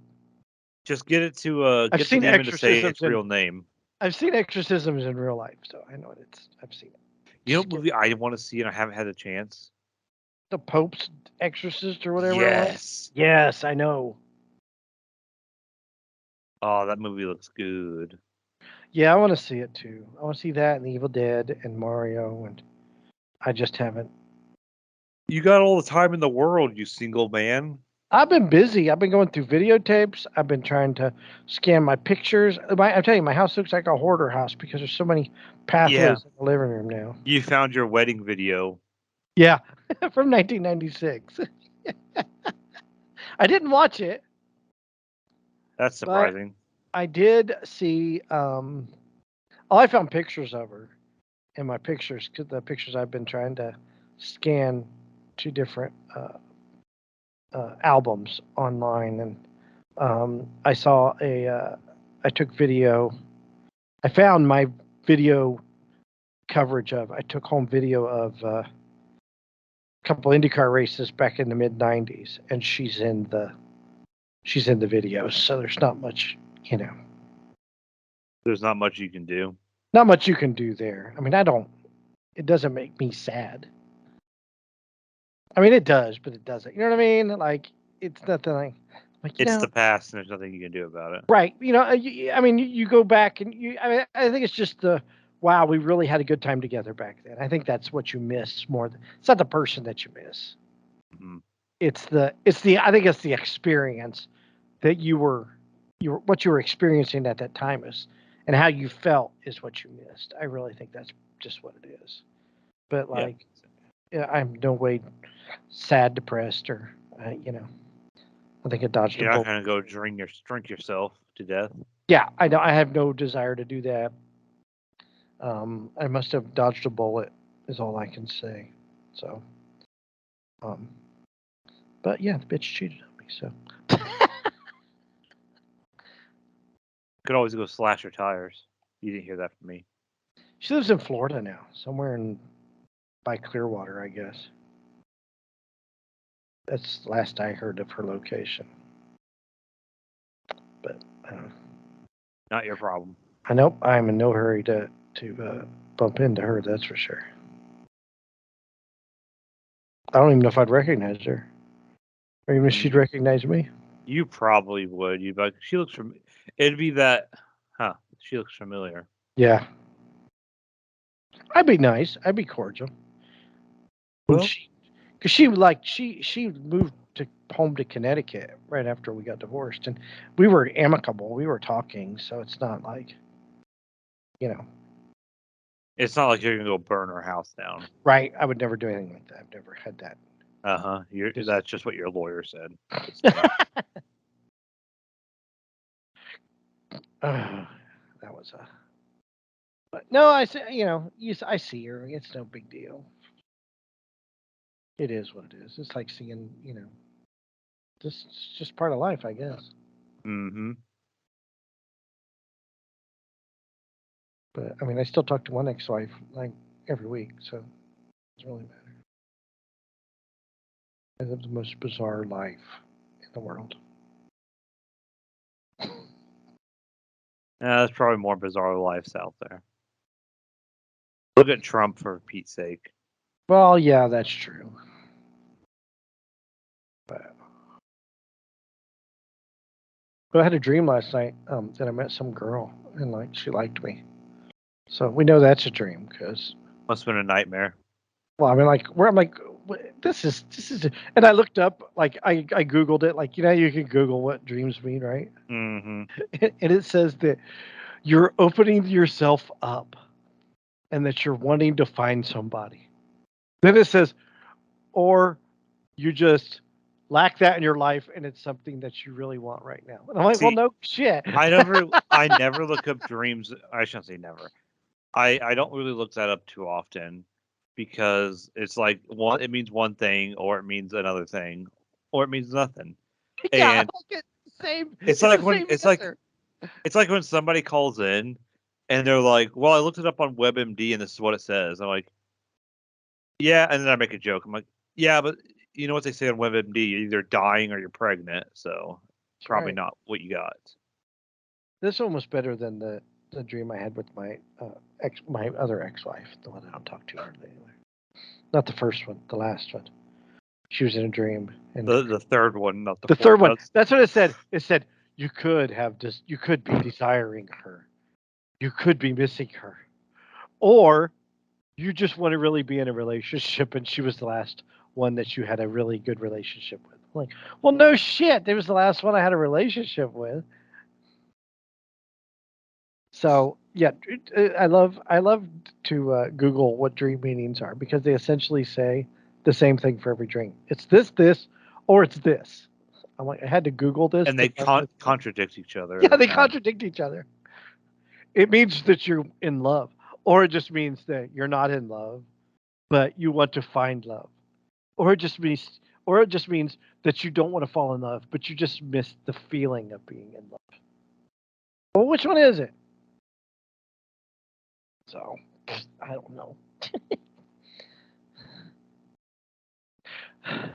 Just get it to get the demon to say its real name. I've seen exorcisms in real life, so I know I've seen it. You know what movie I want to see and I haven't had a chance? The Pope's Exorcist or whatever. Yes. Yes, I know. Oh, that movie looks good. Yeah, I want to see it too. I want to see that and The Evil Dead and Mario, and I just haven't. You got all the time in the world, you single man. I've been busy. I've been going through videotapes. I've been trying to scan my pictures. I'm telling you, my house looks like a hoarder house because there's so many pathways in the living room now. You found your wedding video. Yeah, from 1996. I didn't watch it. That's surprising. I did see. I found pictures of her in my pictures, because the pictures I've been trying to scan to different albums online, and I saw I took video. I found my video coverage of. I took home video of a couple IndyCar races back in the mid '90s, and she's in the videos. So there's not much, There's not much you can do. Not much you can do there. I mean, it doesn't make me sad. I mean, it does, but it doesn't. You know what I mean? Like, it's nothing like it's the past, and there's nothing you can do about it. Right. You go back and I think it's just wow, we really had a good time together back then. I think that's what you miss more. It's not the person that you miss. Mm-hmm. I think it's the experience that what you were experiencing at that time and how you felt is what you missed. I really think that's just what it is. But I'm no way sad, depressed, or I think I dodged a bullet. You're not gonna go drink yourself to death. Yeah, I know. I have no desire to do that. I must have dodged a bullet, is all I can say. So, but yeah, the bitch cheated on me. So, could always go slash her tires. You didn't hear that from me. She lives in Florida now, somewhere by Clearwater, I guess. That's the last I heard of her location. But not your problem. I know I'm in no hurry to bump into her. That's for sure. I don't even know if I'd recognize her, or even if she'd recognize me. You probably would. You'd be like, she looks from. It'd be that, she looks familiar. Yeah. I'd be nice. I'd be cordial. Well, because she moved home to Connecticut right after we got divorced, and we were amicable. We were talking, so it's not like, It's not like you're gonna go burn her house down. Right. I would never do anything like that. I've never had that. That's just what your lawyer said. That was a. But no, I say, I see her. It's no big deal. It is what it is. It's like seeing, this is just part of life, I guess. Mm-hmm. But I mean, I still talk to one ex-wife like every week, so it doesn't really matter. I live the most bizarre life in the world. There's probably more bizarre lives out there. Look at Trump, for Pete's sake. Well, yeah, that's true. But I had a dream last night that I met some girl and she liked me. So we know that's a dream because must have been a nightmare. Well, I mean, this is, and I looked up, I Googled it, you can Google what dreams mean, right? Mm-hmm. And it says that you're opening yourself up and that you're wanting to find somebody. Then it says, or you just lack that in your life and it's something that you really want right now. And I'm like, well, no shit. I never look up dreams. I shouldn't say never. I don't really look that up too often because it's like it means one thing or it means another thing or it means nothing. Yeah, I And like it. Same. it's It's like the when same answer. it's like when somebody calls in and they're like, "Well, I looked it up on WebMD and this is what it says." I'm like, "Yeah," and then I make a joke. I'm like, "Yeah, but you know what they say on WebMD? You're either dying or you're pregnant, so That's probably right. not what you got." This one was better than the dream I had with my my other ex-wife, the one I don't talk to hardly anymore. Not the first one, the last one. She was in a dream, and The third one, not the the fourth. third one. That's what it said. It said you could you could be desiring her, you could be missing her, or you just want to really be in a relationship, and she was the last one that you had a really good relationship with. Like, well, no shit, there was the last one I had a relationship with. So yeah, I love to Google what dream meanings are because they essentially say the same thing for every dream. It's this, or it's this. I'm like, I had to Google this And to they find this. contradict each other Yeah, every they time. contradict each other. It means that you're in love, or it just means that you're not in love, but you want to find love, or it just means that you don't want to fall in love, but you just miss the feeling of being in love. Well, which one is it? So I don't know.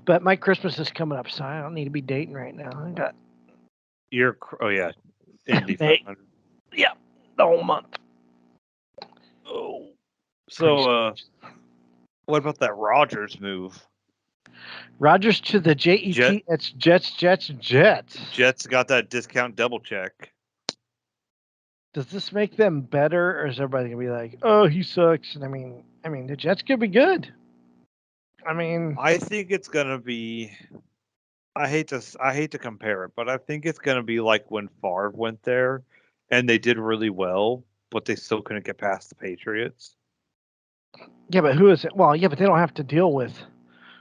But my Christmas is coming up, so I don't need to be dating right now. I got Oh yeah, Indy May. 500. Yeah, the whole month. Oh, so what about that Rogers move? Rogers to the Jet JET. It's Jets. Jets got that discount double check. Does this make them better, or is everybody gonna be like, "Oh, he sucks"? And I mean, the Jets could be good. I mean, I think it's gonna be. I hate to compare it, but I think it's gonna be like when Favre went there, and they did really well, but they still couldn't get past the Patriots. yeah, but who is it? Well, yeah, but they don't have to deal with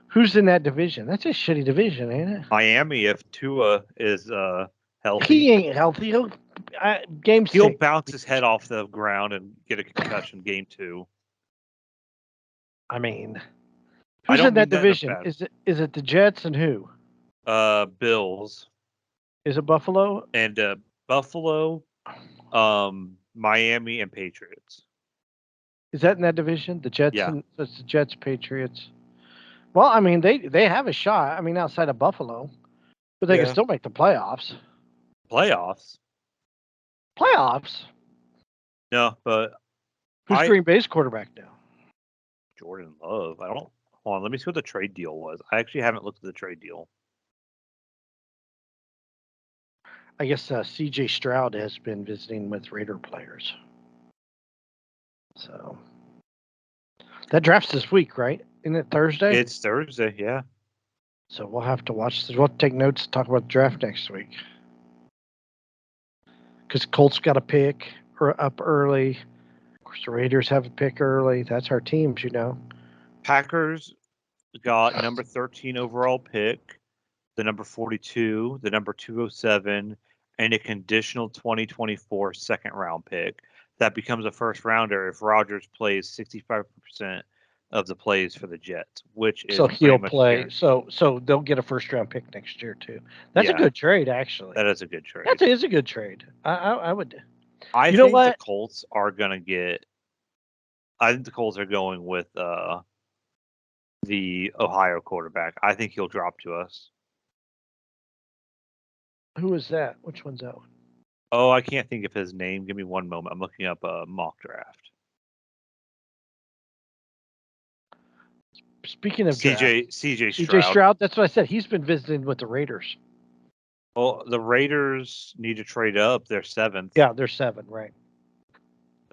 who's in that division. That's a shitty division, ain't it? Miami, if Tua is healthy, He ain't healthy. Game he'll 6. bounce his head off the ground and get a concussion game 2. I mean, I who's don't in that mean that in a division? bad. Is it the Jets and who? Bills Is it Buffalo? and Buffalo, Miami and Patriots. Is that in that division? The Jets Yeah, and so it's the Jets, Patriots. Well, I mean, they have a shot. I mean, outside of Buffalo, but they can yeah. still make the playoffs. Playoffs. Playoffs. No, but Who's Green Bay's quarterback now? Jordan Love. I don't. Hold on, let me see what the trade deal was. I actually haven't looked at the trade deal. I guess C.J. Stroud has been visiting with Raider players. So that draft's this week, right? Isn't it Thursday? It's Thursday, yeah. So we'll have to watch this. We'll take notes, talk about the draft next week. Because Colts got a pick up early. Of course, the Raiders have a pick early. That's our teams, you know. Packers got number 13 overall pick, the number 42, the number 207, and a conditional 2024 second round pick. That becomes a first rounder if Rodgers plays 65% of the plays for the Jets, which So is pretty he'll much play. guaranteed. So they'll get a first round pick next year too. That's a Yeah, good trade, actually. that is a good That trade. is a good trade. I would. I You know think the what? Colts are gonna get. I think the Colts are going with the Ohio quarterback. I think he'll drop to us. Who is that? Which one's that one? Oh, I can't think of his name. Give me one moment. I'm looking up a mock draft. Speaking of draft, CJ CJ Stroud. Stroud. That's what I said. He's been visiting with the Raiders. Well, the Raiders need to trade up. They're 7th. Yeah, they're 7, right?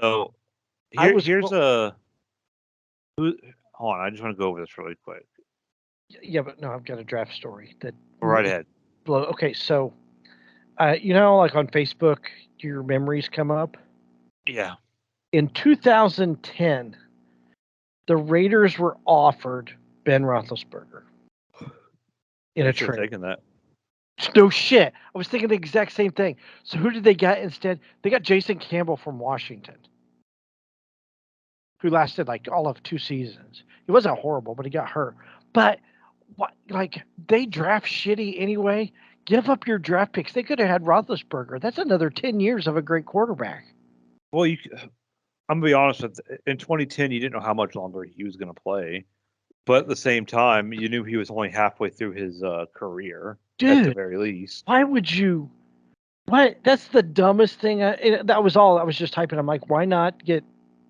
So here's a who. Hold on, I just want to go over this really quick. Yeah, but no, I've got a draft story that. Go right ahead. Okay, so you know, like on Facebook, your memories come up. Yeah. In 2010, the Raiders were offered Ben Roethlisberger in a Should have trade. taken that. No shit. I was thinking the exact same thing. So who did they get instead? They got Jason Campbell from Washington. who lasted like all of 2 seasons. He wasn't horrible, but he got hurt. But what, like, they draft shitty anyway. Give up your draft picks. They could have had Roethlisberger. That's another 10 years of a great quarterback. Well, I'm gonna be honest with in 2010, you didn't know how much longer he was gonna play, but at the same time, you knew he was only halfway through his career at the Dude, very least. why would you? What? That's the dumbest thing. That was all. I was just typing. I'm like, why not get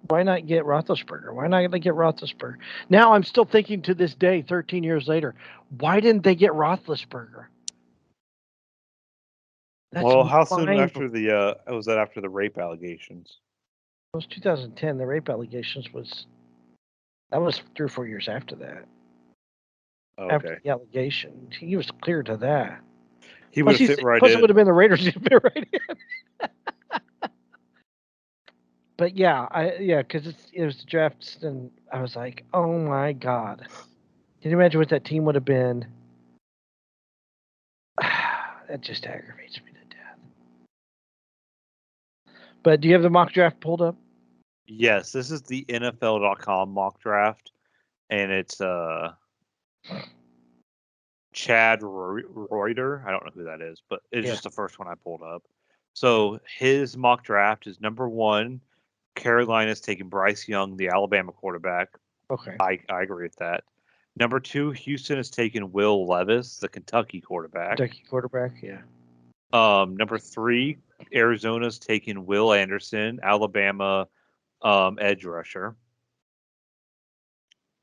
Roethlisberger? Why not get Roethlisberger? Now I'm still thinking to this day, 13 years later, why didn't they get Roethlisberger? That's Well, how soon mind- after the was that after the rape allegations? It was 2010. The rape allegations that was 3 or 4 years after that. Okay, After the allegation, he was clear to that. he would have fit right plus in. it would have been the Raiders. He'd fit right in. But yeah, because it was the drafts, and I was like, oh my god, can you imagine what that team would have been? That just aggravates me to death. But do you have the mock draft pulled up? Yes, this is the NFL.com mock draft, and it's Chad Reuter. I don't know who that is, but it's just the first one I pulled up. So his mock draft is number 1. Carolina's taking Bryce Young, the Alabama quarterback. Okay. I agree with that. Number 2, Houston is taking Will Levis, the Kentucky quarterback. Yeah. Number 3, Arizona's taking Will Anderson, Alabama edge rusher.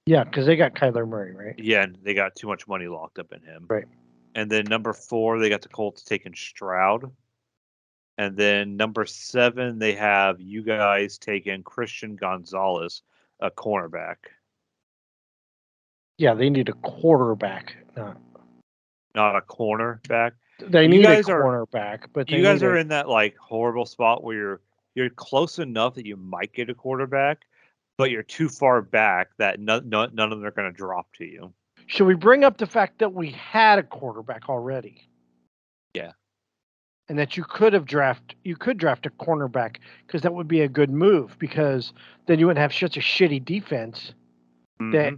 Yeah, because they got Kyler Murray, right? Yeah, and they got too much money locked up in him. Right. And then number 4, they got the Colts taking Stroud. And then number 7, they have you guys taking Christian Gonzalez, a cornerback. Yeah, they need a quarterback, not a cornerback. They need a cornerback, but you guys are in that like horrible spot where you're close enough that you might get a quarterback, but you're too far back that none of them are going to drop to you. Should we bring up the fact that we had a quarterback already? Yeah. And that you could draft a cornerback, because that would be a good move, because then you wouldn't have such a shitty defense that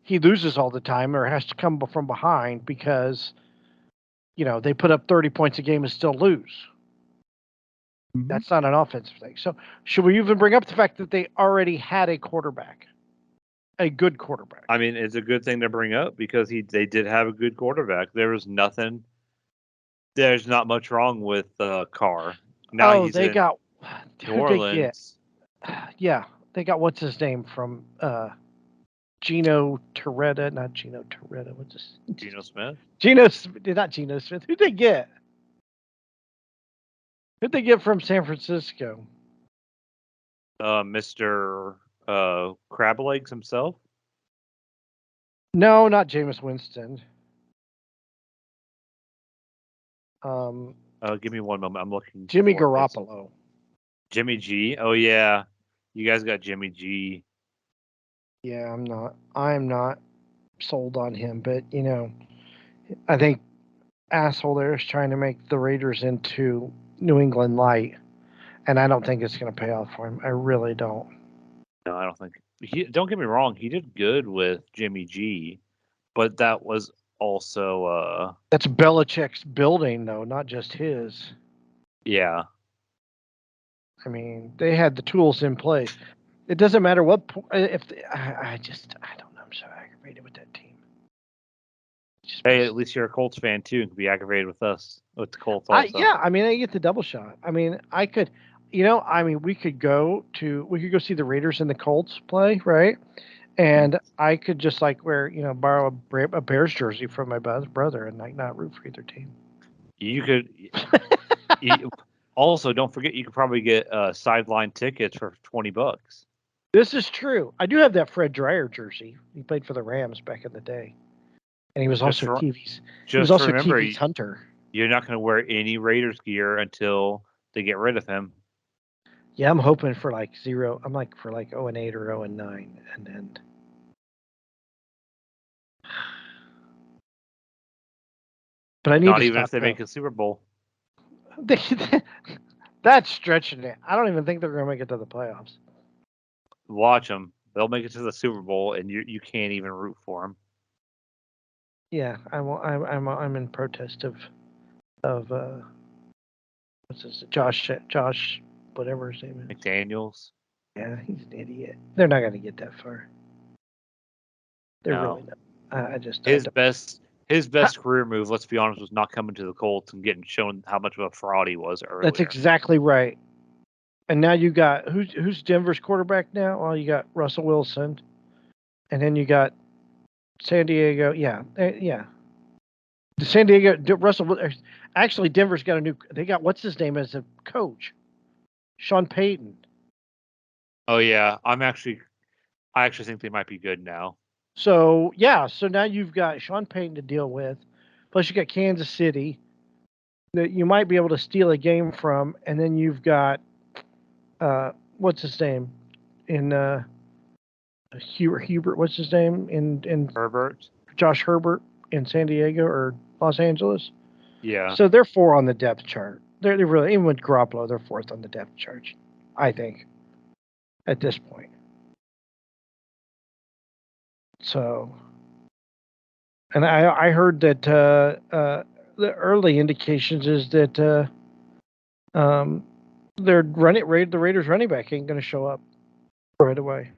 he loses all the time or has to come from behind because, they put up 30 points a game and still lose. Mm-hmm. That's not an offensive thing. So should we even bring up the fact that they already had a quarterback? A good quarterback. I mean, it's a good thing to bring up because they did have a good quarterback. There's not much wrong with Carr. Now they got New Orleans. Yeah, they got what's his name from Gino Torretta, not Gino Torretta. What's this? Geno Smith. Not Geno Smith. Who'd they get? Who'd they get from San Francisco? Mr. Crab Legs himself. No, not Jameis Winston. Give me one moment. I'm looking. Jimmy Garoppolo. Jimmy G. Oh yeah, you guys got Jimmy G. Yeah, I'm not sold on him, but I think asshole there is trying to make the Raiders into New England light, and I don't think it's going to pay off for him. I really don't. No, I don't think. Don't get me wrong. He did good with Jimmy G, but that was also that's Belichick's building, though, not just his. Yeah. I mean, they had the tools in place. It doesn't matter what I don't know. I'm so aggravated with that team. Hey, at least you're a Colts fan too, and can be aggravated with us with the Colts also. I mean, I get the double shot. I mean, I could, we could go see the Raiders and the Colts play, right? And I could just borrow a Bears jersey from my brother and not root for either team. You could. Also, don't forget you could probably get sideline tickets for $20. This is true. I do have that Fred Dreyer jersey. He played for the Rams back in the day, and he was also TV's. He was also remember, TV's hunter. You're not going to wear any Raiders gear until they get rid of him. Yeah, I'm hoping for 0. I'm for 0-8 or 0-9, and then. But I need not even if they make a Super Bowl. That's stretching it. I don't even think they're going to make it to the playoffs. Watch them. They'll make it to the Super Bowl, and you can't even root for them. Yeah, I'm in protest of what's this? Josh, whatever his name is. McDaniels. Yeah, he's an idiot. They're not going to get that far. They're No. really not. I just his best career move, let's be honest, was not coming to the Colts and getting shown how much of a fraud he was earlier. That's exactly right. And now you got who's Denver's quarterback now? Well, you got Russell Wilson, and then you got San Diego. Yeah, yeah. The San Diego Russell. Actually, Denver's got a new. They got what's his name as a coach, Sean Payton. Oh yeah, I actually think they might be good now. So yeah, so now you've got Sean Payton to deal with, plus you got Kansas City that you might be able to steal a game from, and then you've got what's his name in Hubert. What's his name in Herbert. Josh Herbert in San Diego or Los Angeles. Yeah. So they're 4 on the depth chart. They're really, even with Garoppolo, they're 4th on the depth chart, I think, at this point. So, and I heard that the early indications is that the Raiders running back ain't going to show up right away.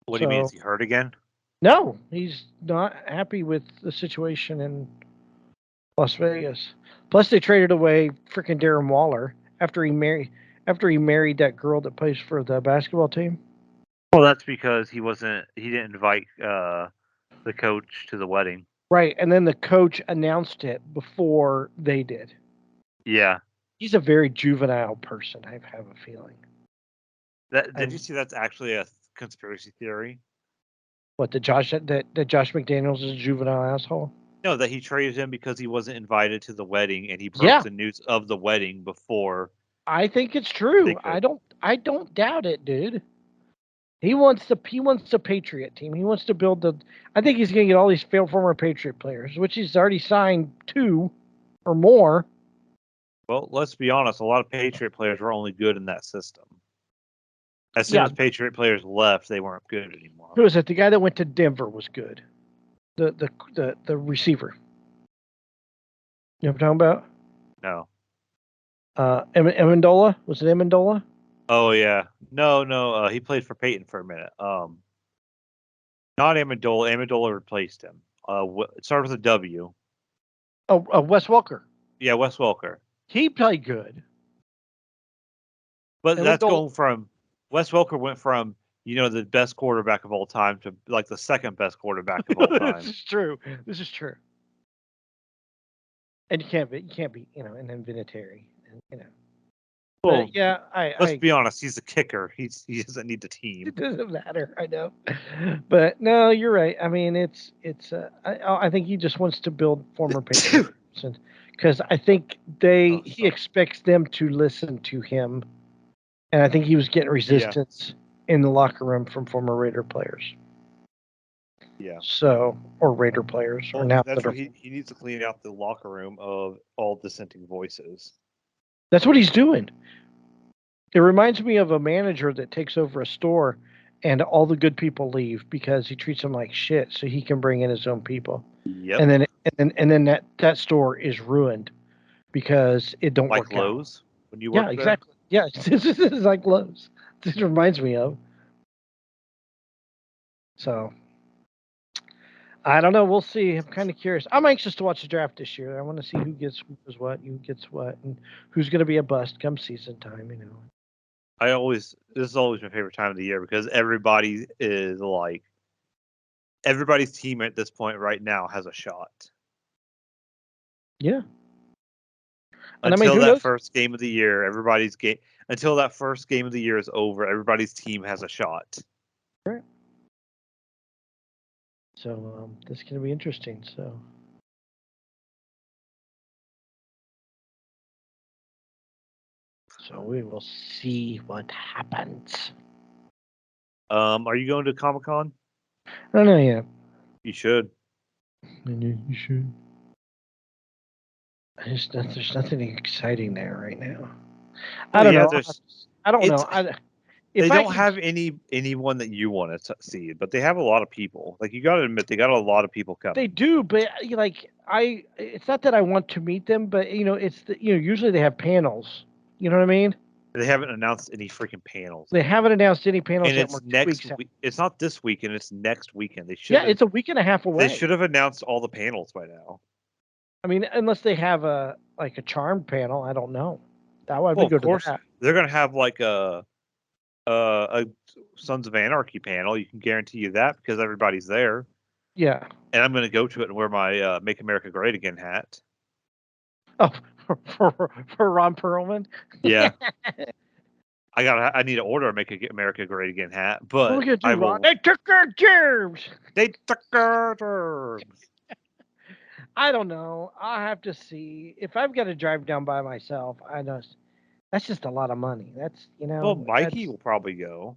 What do you mean? Is he hurt again? No, he's not happy with the situation in Las Vegas. Plus, they traded away freaking Darren Waller after he married that girl that plays for the basketball team. Well, that's because he didn't invite the coach to the wedding. Right, and then the coach announced it before they did. Yeah. He's a very juvenile person, I have a feeling. Did you see that's actually a conspiracy theory? What, that Josh McDaniels is a juvenile asshole? No, that he traded him because he wasn't invited to the wedding, and he broke the news of the wedding before. I think it's true. I don't doubt it, dude. He wants the Patriot team. He wants to build the. I think he's going to get all these former Patriot players, which he's already signed 2 or more. Well, let's be honest. A lot of Patriot players were only good in that system. As soon as Patriot players left, they weren't good anymore. Who was it? The guy that went to Denver was good. The receiver. You know what I'm talking about? No. Amendola? Was it Amendola? Oh yeah. No. He played for Peyton for a minute. Not Amendola. Amendola replaced him. It started with a W. Oh, Wes Welker. Yeah, Wes Welker. He played good. But that's going from Wes Welker went from the best quarterback of all time to like the second best quarterback of all time. This is true. And you can't be an Vinatieri. Well, but yeah, let's be honest. He's a kicker. He doesn't need the team. It doesn't matter. I know, but no, you're right. I mean, it's. I think he just wants to build former Patriots, because I think he expects them to listen to him, and I think he was getting resistance in the locker room from former Raider players. Yeah. So, or Raider players, or now that's what he needs to clean out the locker room of all dissenting voices. That's what he's doing. It reminds me of a manager that takes over a store and all the good people leave because he treats them like shit, so he can bring in his own people. Yep. And then that store is ruined because it don't work out. Like Lowe's when you work there? Exactly. Yeah, this is like Lowe's. This reminds me of. So I don't know. We'll see. I'm kind of curious. I'm anxious to watch the draft this year. I want to see who gets what, and who's going to be a bust come season time. This is always my favorite time of the year because everybody is like, everybody's team at this point right now has a shot. Yeah. And until that first game of the year, until that first game of the year is over, everybody's team has a shot. Right. So this is going to be interesting. So we will see what happens. Are you going to Comic-Con? I don't know yet. You should. You should. There's nothing exciting there right now. I don't know. They don't have anyone that you want to see, but they have a lot of people. Like, you got to admit, they got a lot of people coming. They do, but like it's not that I want to meet them, but it's usually they have panels. You know what I mean? They haven't announced any freaking panels. They haven't announced any panels and yet. it's next week. It's not this weekend. It's next weekend. They should. Yeah, it's a week and a half away. They should have announced all the panels by now. I mean, unless they have a charm panel, I don't know. That would be good. Of course, they're gonna have like a Sons of Anarchy panel. You can guarantee you that because everybody's there. Yeah. And I'm gonna go to it and wear my Make America Great Again hat. Oh, for Ron Perlman. Yeah. I need to order a Make America Great Again hat, but look at you, Ron. They took our germs. They took our germs. I don't know. I'll have to see. If I've got to drive down by myself, I know that's just a lot of money. That's Well, Mikey will probably go.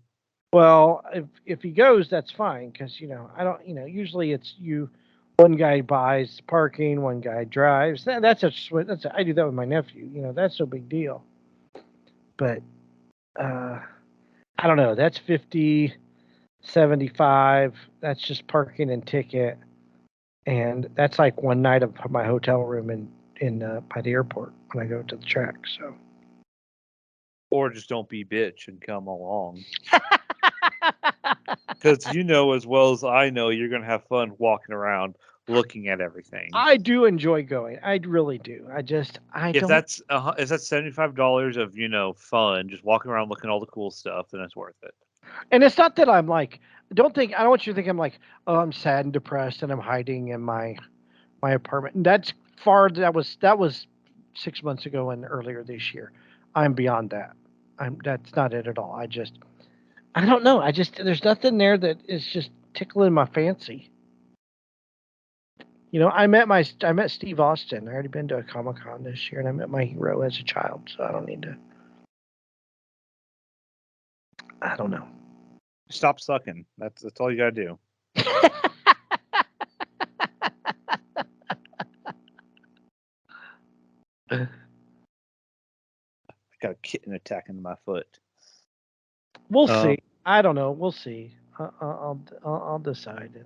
Well, if he goes, that's fine because I don't. Usually it's you. One guy buys parking, one guy drives. I do that with my nephew. That's no big deal. But I don't know. That's 50, 75. That's just parking and ticket, and that's like one night of my hotel room in by the airport when I go to the track. So, or just don't be bitch and come along. Because as well as I know, you're gonna have fun walking around looking at everything. I do enjoy going. I really do. If that's $75 of fun, just walking around looking at all the cool stuff, then it's worth it. And it's not that I'm like, I don't want you to think I'm like, oh, I'm sad and depressed and I'm hiding in my apartment. And that was 6 months ago and earlier this year. I'm beyond that. That's not it at all. I don't know. There's nothing there that is just tickling my fancy. I met Steve Austin. I already been to a Comic-Con this year, and I met my hero as a child, so I don't need to. I don't know. Stop sucking. That's all you gotta do. I got a kitten attacking my foot. We'll see. I don't know. We'll see. I'll decide.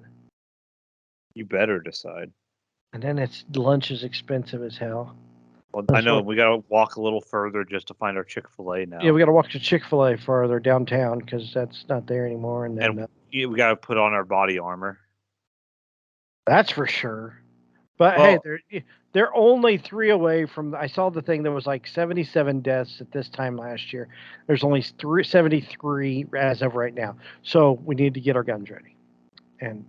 You better decide. And then lunch is expensive as hell. Well, I know we gotta walk a little further just to find our Chick-fil-A now. Yeah, we gotta walk to Chick-fil-A further downtown because that's not there anymore. And then we gotta put on our body armor. That's for sure. But hey, they're only 3 away from. I saw the thing that was like 77 deaths at this time last year. There's only 73 as of right now. So we need to get our guns ready. And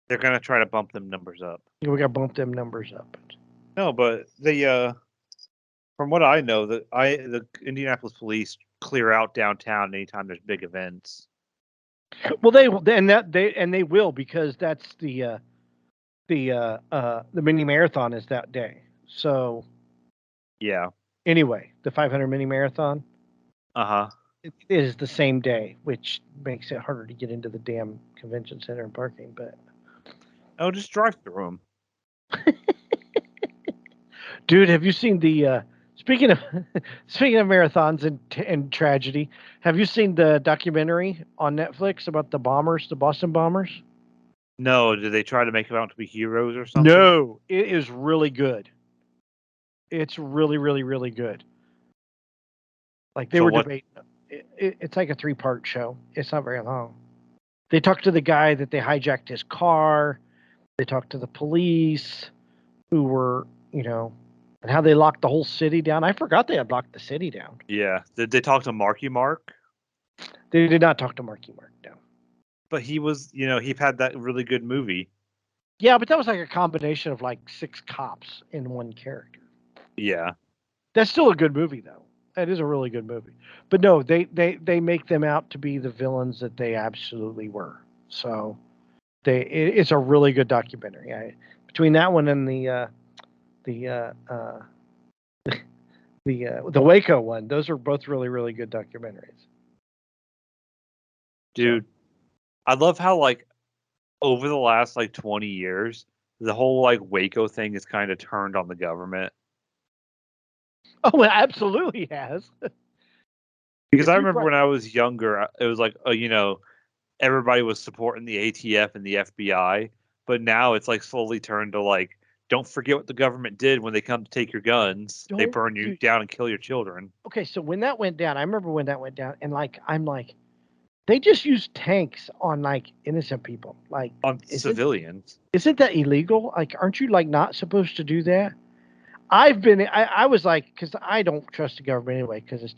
they're gonna try to bump them numbers up. We gotta bump them numbers up. No, but from what I know, the Indianapolis police clear out downtown anytime there's big events. Well, they will because that's the mini marathon is that day. So yeah. Anyway, the 500 mini marathon. It is the same day, which makes it harder to get into the damn convention center and parking. But just drive through them. Dude, have you seen the? Speaking of marathons and tragedy, have you seen the documentary on Netflix about the Boston bombers? No, did they try to make them out to be heroes or something? No, it is really good. It's really, really, really good. Like they were debating. It's like a 3-part show. It's not very long. They talked to the guy that they hijacked his car. They talked to the police who were, and how they locked the whole city down. I forgot they had locked the city down. Yeah. Did they talk to Marky Mark? They did not talk to Marky Mark, no. But he was, he had that really good movie. Yeah, but that was like a combination of like 6 cops in one character. Yeah. That's still a good movie, though. That is a really good movie. But no, they make them out to be the villains that they absolutely were. So it's a really good documentary. Between that one and the Waco one, those are both really, really good documentaries. Dude, I love how like over the last like 20 years, the whole like Waco thing is kind of turned on the government. Oh, it absolutely has. Because I remember when I was younger, it was like, everybody was supporting the ATF and the FBI, but now it's like slowly turned to like, don't forget what the government did when they come to take your guns. They burn you down and kill your children. Okay, so when that went down, I remember when that went down, and I'm like, they just used tanks on like innocent people, like on civilians. Isn't that illegal? Like, aren't you like not supposed to do that? I was like, because I don't trust the government anyway, because it's,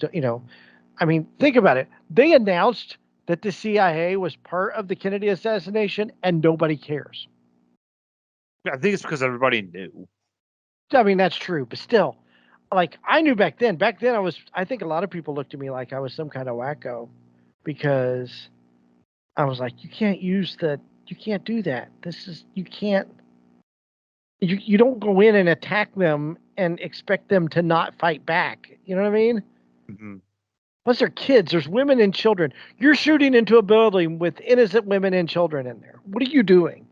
I mean, think about it. They announced that the CIA was part of the Kennedy assassination, and nobody cares. I think it's because everybody knew. I mean, that's true, but still, like, I knew back then. Back then, I think a lot of people looked at me like I was some kind of wacko, because I was like, you can't do that. You can't. You don't go in and attack them and expect them to not fight back. You know what I mean? Mm-hmm. Plus, they're kids. There's women and children. You're shooting into a building with innocent women and children in there. What are you doing?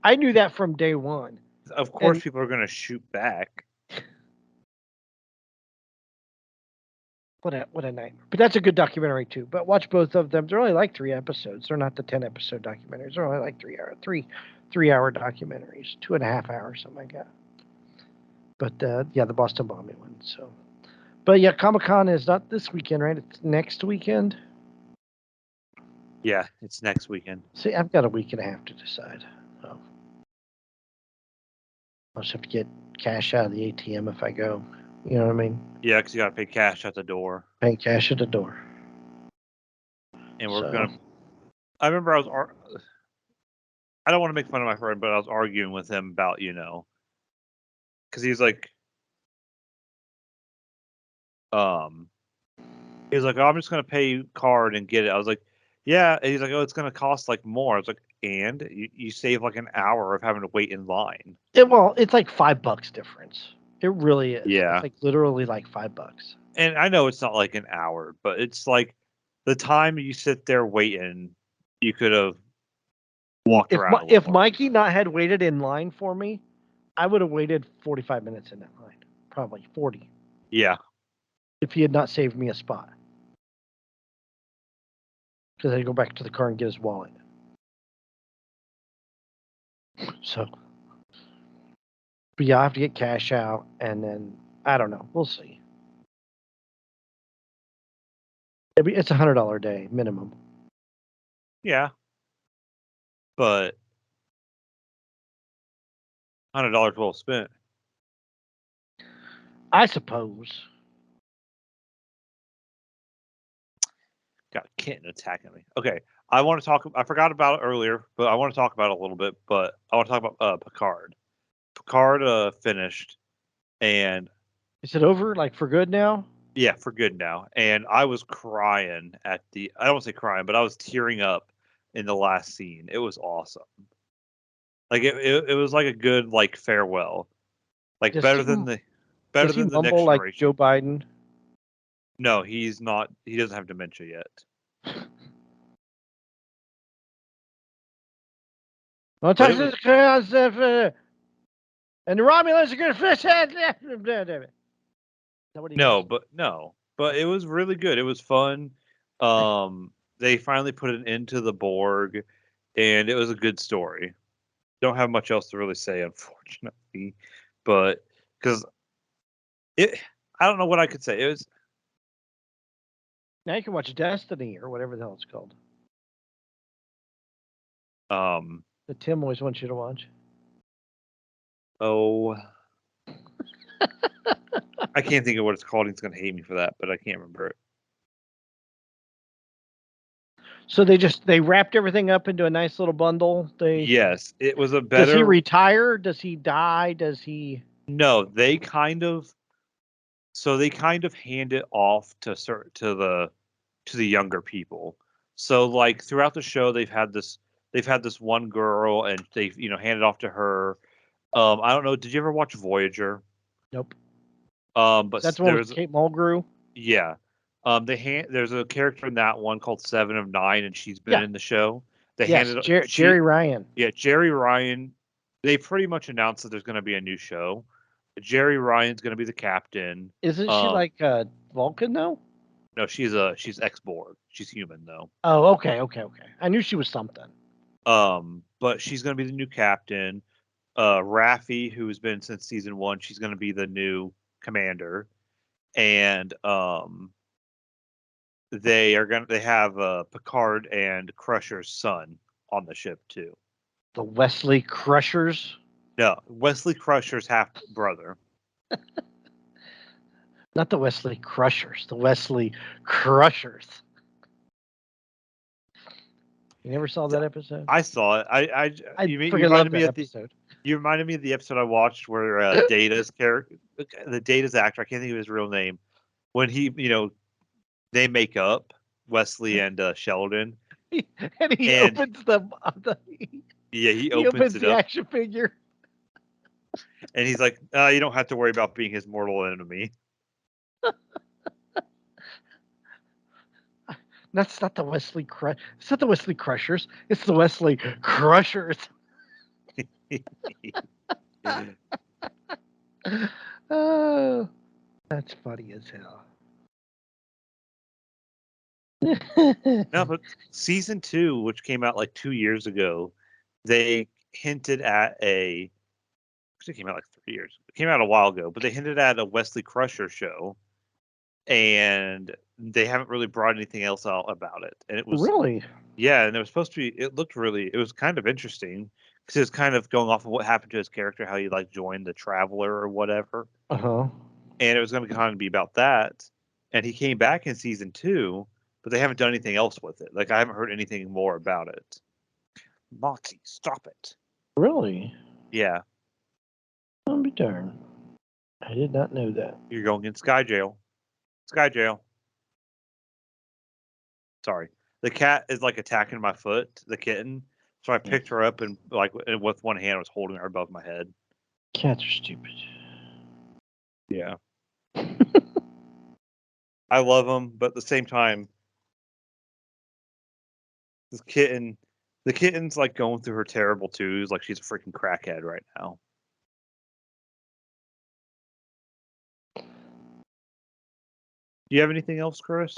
I knew that from day one. Of course, people are going to shoot back. What a nightmare. But that's a good documentary too. But watch both of them. They're only like 3 episodes. They're not the 10-episode documentaries. They're only like 3-hour documentaries, 2.5 hours, something like that. But the Boston bombing one. So, but yeah, Comic-Con is not this weekend, right? It's next weekend. Yeah, it's next weekend. See, I've got a week and a half to decide. So I'll just have to get cash out of the ATM if I go. You know what I mean? Yeah, because you got to pay cash at the door. Paying cash at the door. And we're going to... I remember I don't want to make fun of my friend, but I was arguing with him about, because he's like... He was like, oh, I'm just going to pay card and get it. I was like, yeah. And he's like, oh, it's going to cost like more. I was like, and you save like an hour of having to wait in line. It's like $5 difference. It really is. Yeah. It's like literally like $5. And I know it's not like an hour, but it's like the time you sit there waiting, you could have walked around. If Mikey not had waited in line for me, I would have waited 45 minutes in that line. Probably 40. Yeah. If he had not saved me a spot. Because I had to go back to the car and get his wallet. So. But yeah, I have to get cash out, and then, I don't know. We'll see. It's $100 day, minimum. Yeah. But $100 well spent. I suppose. Got a kitten attacking me. Okay. I forgot about it earlier, but I want to talk about it a little bit. But I want to talk about Picard. Picard finished, and is it over, like, for good now? Yeah, for good now. And I was crying I don't want to say crying, but I was tearing up in the last scene. It was awesome. Like it was like a good like farewell, like better than the next generation. Like Joe Biden? No, he's not. He doesn't have dementia yet. Well, Texas and the Romulans are going to fish it. But it was really good. It was fun. They finally put an end to the Borg, and it was a good story. Don't have much else to really say, unfortunately, but because I don't know what I could say. It was. Now you can watch Destiny or whatever the hell it's called. That Tim always wants you to watch. Oh. I can't think of what it's called. He's going to hate me for that, but I can't remember it. So they wrapped everything up into a nice little bundle. Yes, it was a better. Does he retire? Does he die? Does he? No, they kind of hand it off to the younger people. So like throughout the show, they've had this one girl, and they've handed off to her. I don't know. Did you ever watch Voyager? Nope. But that's the one with Kate Mulgrew. Yeah. There's a character in that one called 7 of 9, and she's been in the show. Jerry Ryan. Yeah, Jerry Ryan. They pretty much announced that there's going to be a new show. Jerry Ryan's going to be the captain. Isn't she like Vulcan though? No, she's ex-Borg. She's human though. Oh, okay. I knew she was something. But she's gonna be the new captain. Raffi, who's been since season 1, she's gonna be the new commander, and they have Picard and Crusher's son on the ship too. The Wesley Crushers. No, Wesley Crusher's half brother. Not the Wesley Crushers. The Wesley Crushers. You never saw that episode? I saw it. You reminded me of the episode. You reminded me of the episode I watched where Data's character, the Data's actor, I can't think of his real name, when he, they make up, Wesley and Sheldon. And he opens he opens it the up. action figure. And he's like, you don't have to worry about being his mortal enemy. That's not the Wesley It's not the Wesley Crushers. It's the Wesley Crushers. Oh, that's funny as hell. No, but season 2, which came out like 2 years ago, they hinted at it came out like 3 years. It came out a while ago, but they hinted at a Wesley Crusher show, and they haven't really brought anything else out about it. And it was really, yeah, and it was supposed to be. It was kind of interesting because it was kind of going off of what happened to his character, how he like joined the Traveler or whatever. And it was going to kind of be about that. And he came back in season 2, but they haven't done anything else with it. Like I haven't heard anything more about it. Monty, stop it. Really? Yeah. I'll be darned. I did not know that. You're going in Sky Jail. Sky Jail. Sorry. The cat is like attacking my foot, the kitten. So I picked her up and like with one hand I was holding her above my head. Cats are stupid. Yeah. I love them, but at the same time, the kitten's like going through her terrible twos, like she's a freaking crackhead right now. Do you have anything else, Chris?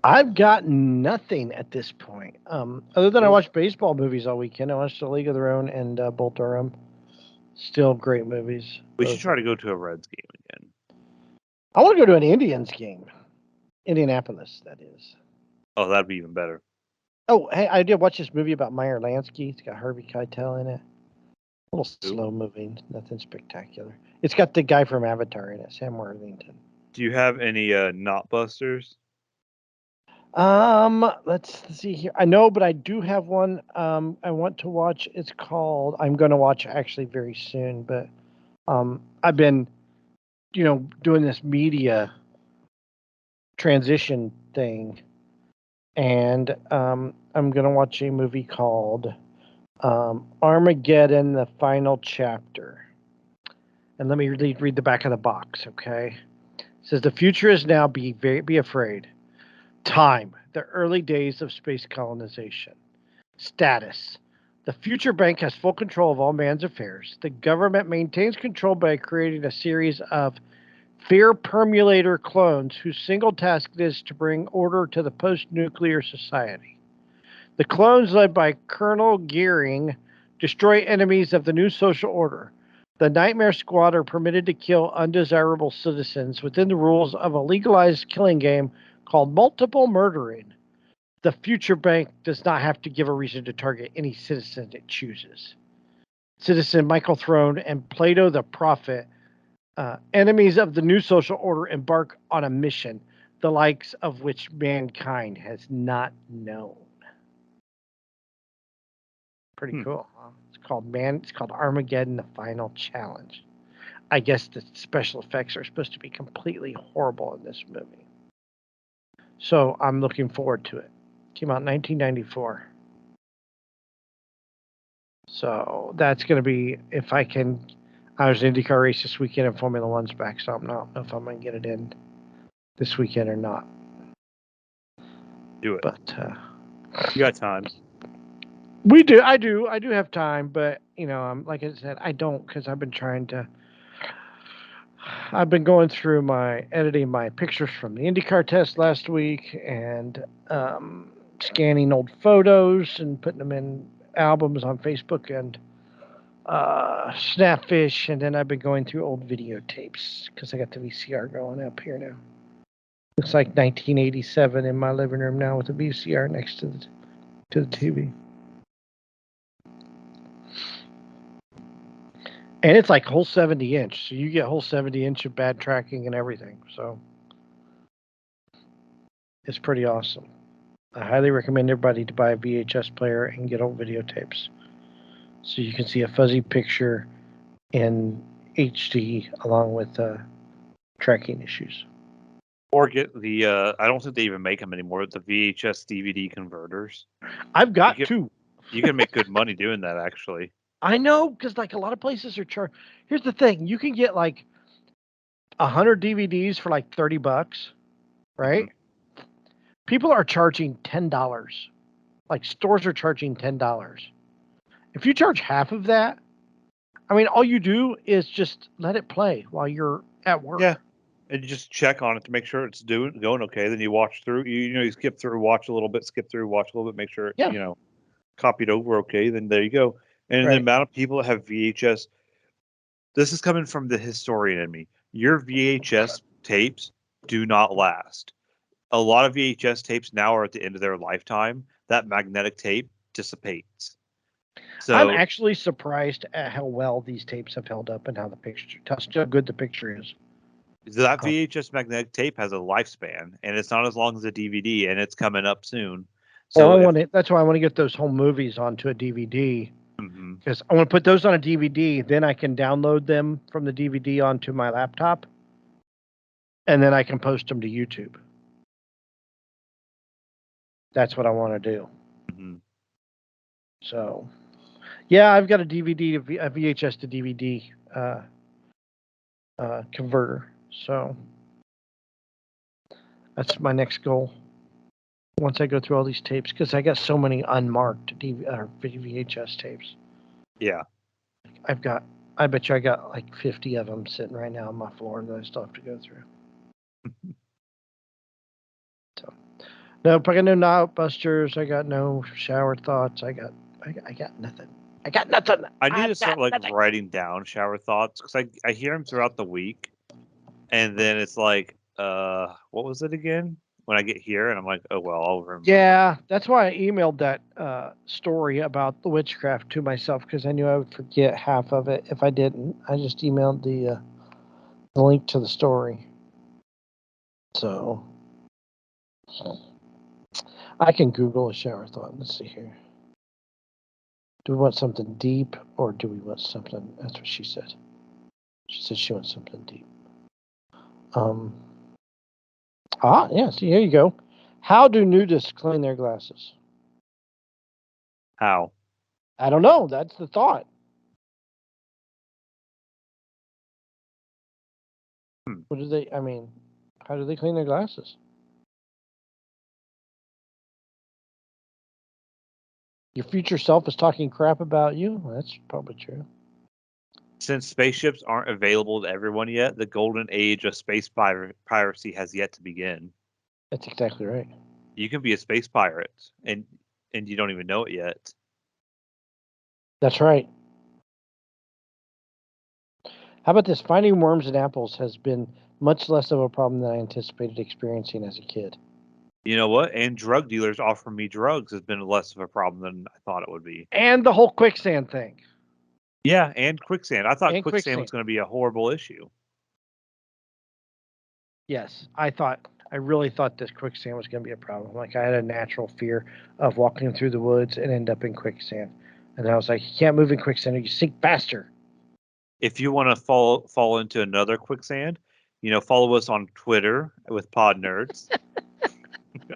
I've got nothing at this point. Other than I watched baseball movies all weekend. I watched The League of Their Own and Bull Durham. Still great movies. We should try to go to a Reds game again. I want to go to an Indians game. Indianapolis, that is. Oh, that'd be even better. Oh, hey, I did watch this movie about Meyer Lansky. It's got Harvey Keitel in it. A little slow moving, nothing spectacular. It's got the guy from Avatar in it, Sam Worthington. Do you have any Knotbusters? Let's see here. I know, but I do have one. I want to watch. It's called. I'm going to watch actually very soon. But I've been, doing this media transition thing, and I'm going to watch a movie called Armageddon: The Final Chapter. And let me read the back of the box. Okay, it says the future is now. Be afraid. Time, the early days of space colonization. Status, the future bank has full control of all man's affairs. The government maintains control by creating a series of fear permulator clones whose single task is to bring order to the post-nuclear society. The clones, led by Colonel Gearing, destroy enemies of the new social order. The Nightmare Squad are permitted to kill undesirable citizens within the rules of a legalized killing game called multiple murdering. The future bank does not have to give a reason to target any citizen it chooses. Citizen Michael Throne and Plato the Prophet, enemies of the new social order, embark on a mission, the likes of which mankind has not known. Pretty cool, huh? It's called Armageddon: The Final Challenge. I guess the special effects are supposed to be completely horrible in this movie. So I'm looking forward to it. Came out in 1994. So that's going to be, if I can, I was in IndyCar race this weekend and Formula One's back, so I don't know if I'm going to get it in this weekend or not. Do it. But you got time. I do have time, but like I said, I don't, because I've been trying to I've been going through editing my pictures from the IndyCar test last week and scanning old photos and putting them in albums on Facebook and Snapfish. And then I've been going through old videotapes because I got the VCR going up here now. Looks like 1987 in my living room now with a VCR next to the TV. And it's like whole 70-inch, so you get whole 70-inch of bad tracking and everything. So it's pretty awesome. I highly recommend everybody to buy a VHS player and get old videotapes, so you can see a fuzzy picture in HD along with tracking issues. Or get the I don't think they even make them anymore. The VHS DVD converters. I've got two. You can make good money doing that, actually. I know, because like a lot of places are charged. Here's the thing: you can get like 100 DVDs for like $30, right? Mm-hmm. People are charging $10. Like stores are charging $10. If you charge half of that, I mean, all you do is just let it play while you're at work. Yeah, and you just check on it to make sure it's going okay. Then you watch through. You skip through, watch a little bit, skip through, watch a little bit, make sure copied over okay. Then there you go. And the amount of people that have VHS, this is coming from the historian in me. Your VHS tapes do not last. A lot of VHS tapes now are at the end of their lifetime. That magnetic tape dissipates. So I'm actually surprised at how well these tapes have held up and how good the picture is. That VHS magnetic tape has a lifespan, and it's not as long as a DVD, and it's coming up soon. So that's why I want to get those home movies onto a DVD. Mm-hmm. Because I want to put those on a DVD, then I can download them from the DVD onto my laptop, and then I can post them to YouTube. That's what I want to do. Mm-hmm. So, yeah, I've got a VHS to DVD converter. So that's my next goal. Once I go through all these tapes, because I got so many unmarked VHS tapes. Yeah. I bet you I got like 50 of them sitting right now on my floor that I still have to go through. So, nope, I got no Knockbusters. I got no shower thoughts. I got nothing. I got nothing. I need to start writing down shower thoughts, because I hear them throughout the week, and then it's like, what was it again? When I get here, and I'm like, oh well, I'll remember. Yeah, that's why I emailed that story about the witchcraft to myself, because I knew I would forget half of it if I didn't. I just emailed the link to the story. So I can Google a shower thought. Let's see here. Do we want something deep, or do we want something? That's what she said. She said she wants something deep. Yes, here you go. How do nudists clean their glasses? How? I don't know. That's the thought. How do they clean their glasses? Your future self is talking crap about you? Well, that's probably true. Since spaceships aren't available to everyone yet, the golden age of space piracy has yet to begin. That's exactly right. You can be a space pirate, and you don't even know it yet. That's right. How about this? Finding worms in apples has been much less of a problem than I anticipated experiencing as a kid. You know what? And drug dealers offering me drugs has been less of a problem than I thought it would be. And the whole quicksand thing. Yeah, and quicksand. I thought quicksand was going to be a horrible issue. Yes, I really thought this quicksand was going to be a problem. Like, I had a natural fear of walking through the woods and end up in quicksand. And I was like, you can't move in quicksand or you sink faster. If you want to fall into another quicksand, follow us on Twitter with Pod Nerds.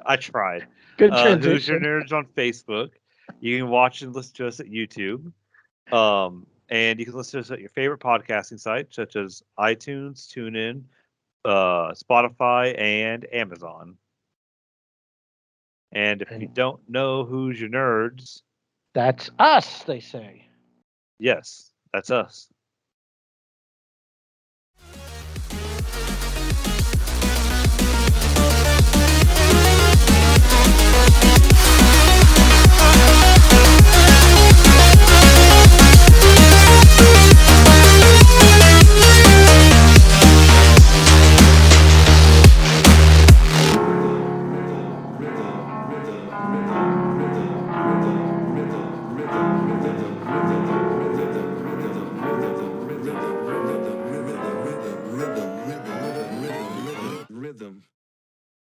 I tried. Good transition. Who's Your Nerds on Facebook. You can watch and listen to us at YouTube. And you can listen to us at your favorite podcasting site, such as iTunes, TuneIn, Spotify, and Amazon. And if you don't know Who's Your Nerds, that's us, they say. Yes, that's us.